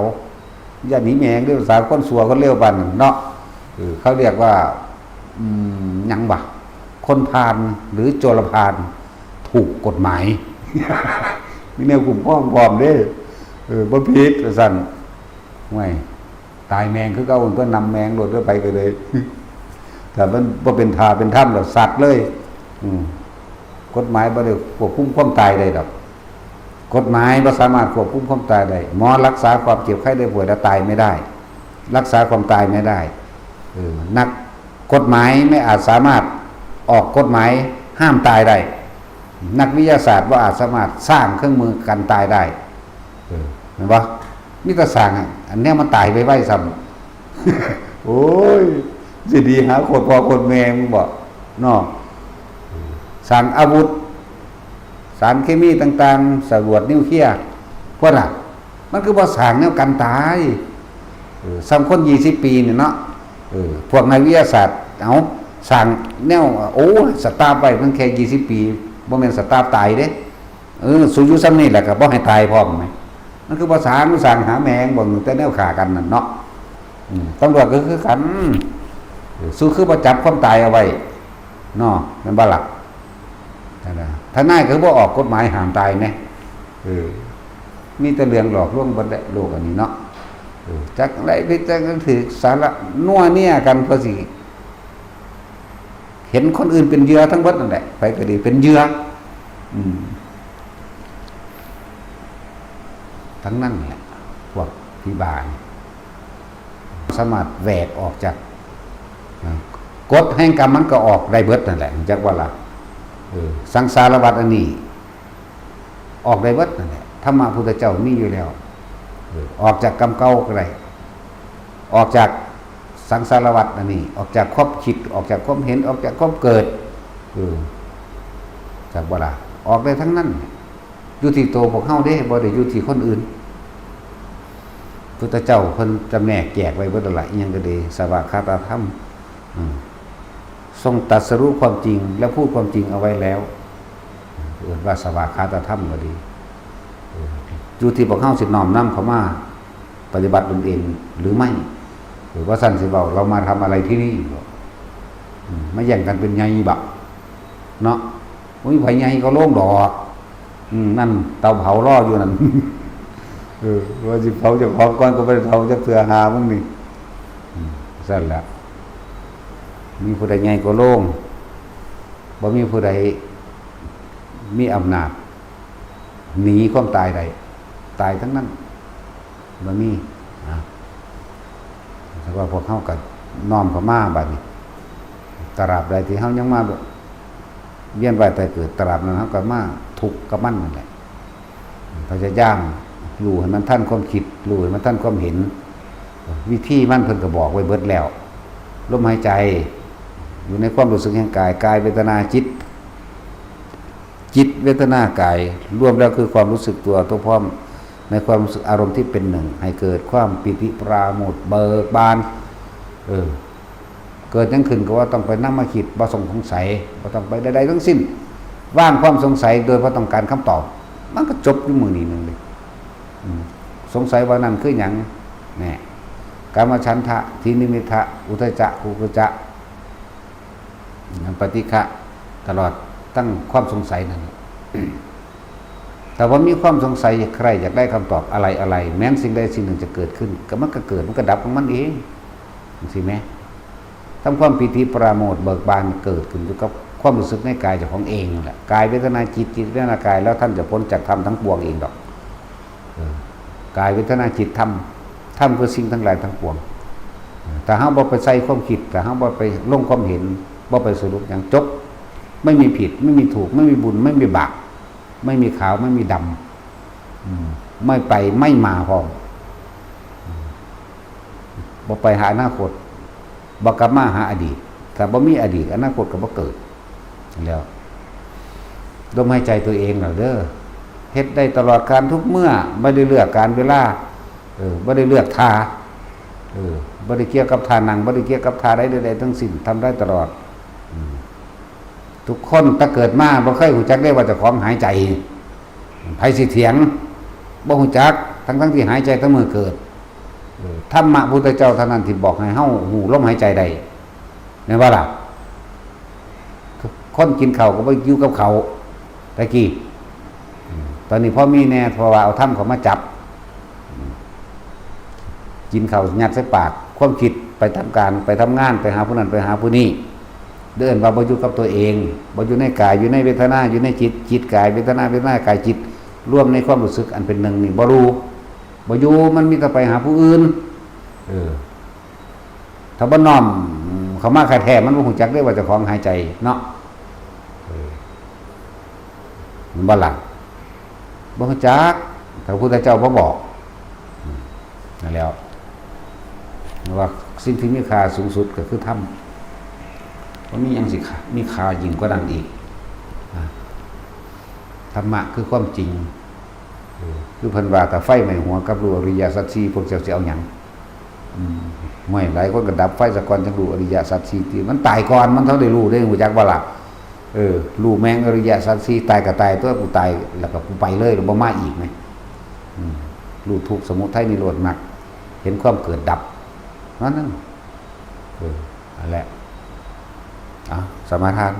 ย่านหนีแมงด้วยภาษาคนสัวคนเร็วปานนั้นเนาะเขาเรียกว่าหยังบ่คนพาลหรือโจรพาลถูกกฎหมายมีแนวกลุ่มพ้องพร้อมเด้บ่ผิดว่าซั่นไม่ตายแมงคือเก่าเพิ่นนำแมงโดดไปก็เลยแต่มันบ่เป็นทาเป็นถ้ำแล้วสัตว์เลยกฎหมายบ่ได้ควบคุมความตายได้ดอกกฎหมายบ่สามารถควบคุมความตายได้หมอรักษาความเจ็บไข้ได้ป่วยแล้วตายไม่ได้รักษาความตายไม่ได้นักกฎหมายไม่อาจสามารถออกกฎหมายห้ามตายได้นักวิทยาศาสตร์บ่อาจสามารถสร้างเครื่องมือกันตายได้เห็นบ่มีแต่สร้างอันนี้มันตายไว้ซ้ำโอ้ยสิดีหาโคตรพ่อโคตรแม่มึงบ่เนาะสร้างอาวุธสารเคมีต่างๆสรวจนิวเคลียร์พวกน่ะมันคือบ่สร้างแนวกันตายซ้ำคน20ปีนี่เนาะพวกนักวิทยาศาสตร์เอาสร้างแนวโอ้สตาร์ฟไว้มันแค่20ปีบ่แม่นสตาร์ฟตายเด้สู่อยู่ซ้ำนี่แหละก็บ่ให้ตายพร้อมมั้ยมันคือบ่สร้างหาแมงบ่แต่แนวฆ่ากันนั่นเนาะตำรวจก็คือกันสู้คือบ่จับความตายเอาไว้ เนาะมันบ่หลักนะถ้านายก็บ่ออกกฎหมายห้ามตายแน่มีแต่เรื่องหลอกลวงบ่ได้โลกอันนี้เนาะจักไรไปจักถือสาระนัวเนี่ยกันเพื่อสิเห็นคนอื่นเป็นเหยื่อทั้งหมดนั่นแหละไปก็ดีเป็นเหยื่อทั้งนั้นแหละพวกพิบาลสามารถแหวกออกจากกฎแห่งกรรมมันก็ออกได้เบิดนั่นแหละจักว่าล่ะสังสารวัฏอันนี้ออกได้เบิดนั่นแหละธรรมะพุทธเจ้ามีอยู่แล้วออกจากกรรมเก่าก็ได้ออกจากสังสารวัฏอันนี้ออกจากความคิดออกจากความเห็นออกจากความเกิดจากว่าล่ะออกได้ทั้งนั้นอยู่ที่ตัวพวกเฮาเด้บ่ได้อยู่ที่คนอื่นพุทธเจ้าเพิ่นจำแนกแจกไว้เบิดละอีหยังก็ดีสวากขาตธรรมทรงตรัสรู้ความจริงและพูดความจริงเอาไว้แล้วเรียกว่าสวากขาตธรรมก็ดีอยู่ที่พวกเฮาสิน้อมนำเข้ามาปฏิบัติตนเองหรือไม่หรือว่าสั่นสิเว้าเรามาทำอะไรที่นี่ไม่แย่งกันเป็นไงบักเนาะมีไผใหญ่ก็โล่งดอกนั่นเตาเผารออยู่นั่นว่าสิเผาเจ้าของก่อนก็บ่ได้เผาจักเทื่อหามึงนี่สั่นแหละมีผู้ใดใหญ่ก็โล่งบ่มีผู้ใดมีอำนาจหนีความตายใดตายทั้งนั้นบ่มีแต่ว่าพวกเฮาก็น้อมเข้ามาบัดนี้ตราบใดที่เฮายังมาเวียนว่ายตายเกิดตราบนั้นเฮาก็มาทุกข์กับมันนั่นแหละพยายามรู้ให้มันทันความคิดรู้ให้มันทันความเห็นวิธีมันเพิ่นก็บอกไว้เบิดแล้วลมหายใจอยู่ในความรู้สึกแห่งกายกายเวทนาจิตเวทนากายรวมแล้วคือความรู้สึกตัวพร้อมในความรู้สึกอารมณ์ที่เป็นหนึ่งให้เกิดความปิติปราโมทย์เบิกบานเกิดยังขึ้นก็ว่าต้องไปนำมาคิดบ่สงสัยบ่ต้องไปใดๆทั้งสิ้นว่างความสงสัยโดยบ่ต้องการคำตอบมันก็จบอยู่มื้อนี้นึงเลยสงสัยว่านั่นคือหยังแน่กามฉันทะทีนิมิทะอุทธัจจะกุกุจจะปฏิฆะตลอดตั้งความสงสัยนั่นแต่ว่ามีความสงสัยใครอยากได้คำตอบอะไรแม้นสิ่งใดสิ่งหนึ่งจะเกิดขึ้นก็มันก็เกิดมันก็ดับของมันเองสิแม้ทำความปิติปราโมทย์เบิกบานเกิดขึ้นอยู่กับความรู้สึกในกายเจ้าของเองนั่นแหละกายเวทนาจิตเวทนากายแล้วท่านจะพ้นจากธรรมทั้งปวงเองดอกกายเวทนาจิตธรรมคือสิ่งทั้งหลายทั้งปวงแต่เฮาบ่ไปใส่ความคิดแต่เฮาบ่ไปลงความเห็นบ่ไปสรุปอย่างจบไม่มีผิดไม่มีถูกไม่มีบุญไม่มีบาปไม่มีขาวไม่มีดำไม่ไปไม่มาพร้อมบ่ไปหาอนาคตบ่กลับมาหาอดีตถ้าบ่มีอดีตอนาคตก็บ่เกิดแล้วลมหายใจตัวเองแล้วเด้อเฮ็ดได้ตลอดการทุกเมื่อบ่ได้เลือกการเวลาบ่ได้เลือกท่าบ่ได้เกี่ยวกับท่านั่งบ่ได้เกี่ยวกับท่าใดๆทั้งสิ้นทำได้ตลอดทุกคนถ้าเกิดมาบ่เคยรู้จักได้ว่าเจ้าของหายใจไผสิเถียงบ่รู้จักทั้งที่หายใจทั้งมือเกิดธรรมะพุทธเจ้าเท่านั้นที่บอกให้เฮาฮู้ลมหายใจได้แม่นบ่ล่ะคนกินข้าวก็บ่อยู่กับเขาตะกี้ตอนนี้พอมีแน่เพราะว่าเอาธรรมเขามาจับกินข้าวยัดใส่ปากความคิดไปทำการไปทำงานไปหาผู้นั้นไปหาผู้นี้เดินว่าบ่อยู่กับตัวเองบ่อยู่ในกายอยู่ในเวทนาอยู่ในจิตกายเวทนากายจิตรวมในความรู้สึกอันเป็นหนึ่งนี่บ่รู้บ่อยู่มันมีแต่ไปหาผู้อื่นถ้าบ่น้อมเขามาแท้ๆมันบ่ฮู้จักได้ว่าเจ้าของหายใจเนาะมันบ่ล่ะบ่ฮู้จักถ้าพระพุทธเจ้าบ่บอกนั่นแล้วว่าสิ่งที่มีค่าสูงสุดก็คือธรรมว่ามียังสิมีค่ายิ่งกว่านั้นอีกธรรมะคือความจริงคือเพิ่นว่าแต่ไฟไหม้หัวกับรู้อริยสัจสี่พวกเจ้าสิเอาหยังไม่หลายคนก็ดับไฟซะก่อนจังรู้อริยสัจสี่ที่มันตายก่อนมันเท่าได้รู้ได้รู้จักบ่ล่ะรู้แม่งอริยสัจสี่ตายก็ตายตัวกูตายแล้วก็กูไปเลยบ่มาอีกมั้ยรู้ทุกข์สมุทัยนิโรธมรรคเห็นความเกิดดับนั่นนั่นนั่นแหละ สมาทาน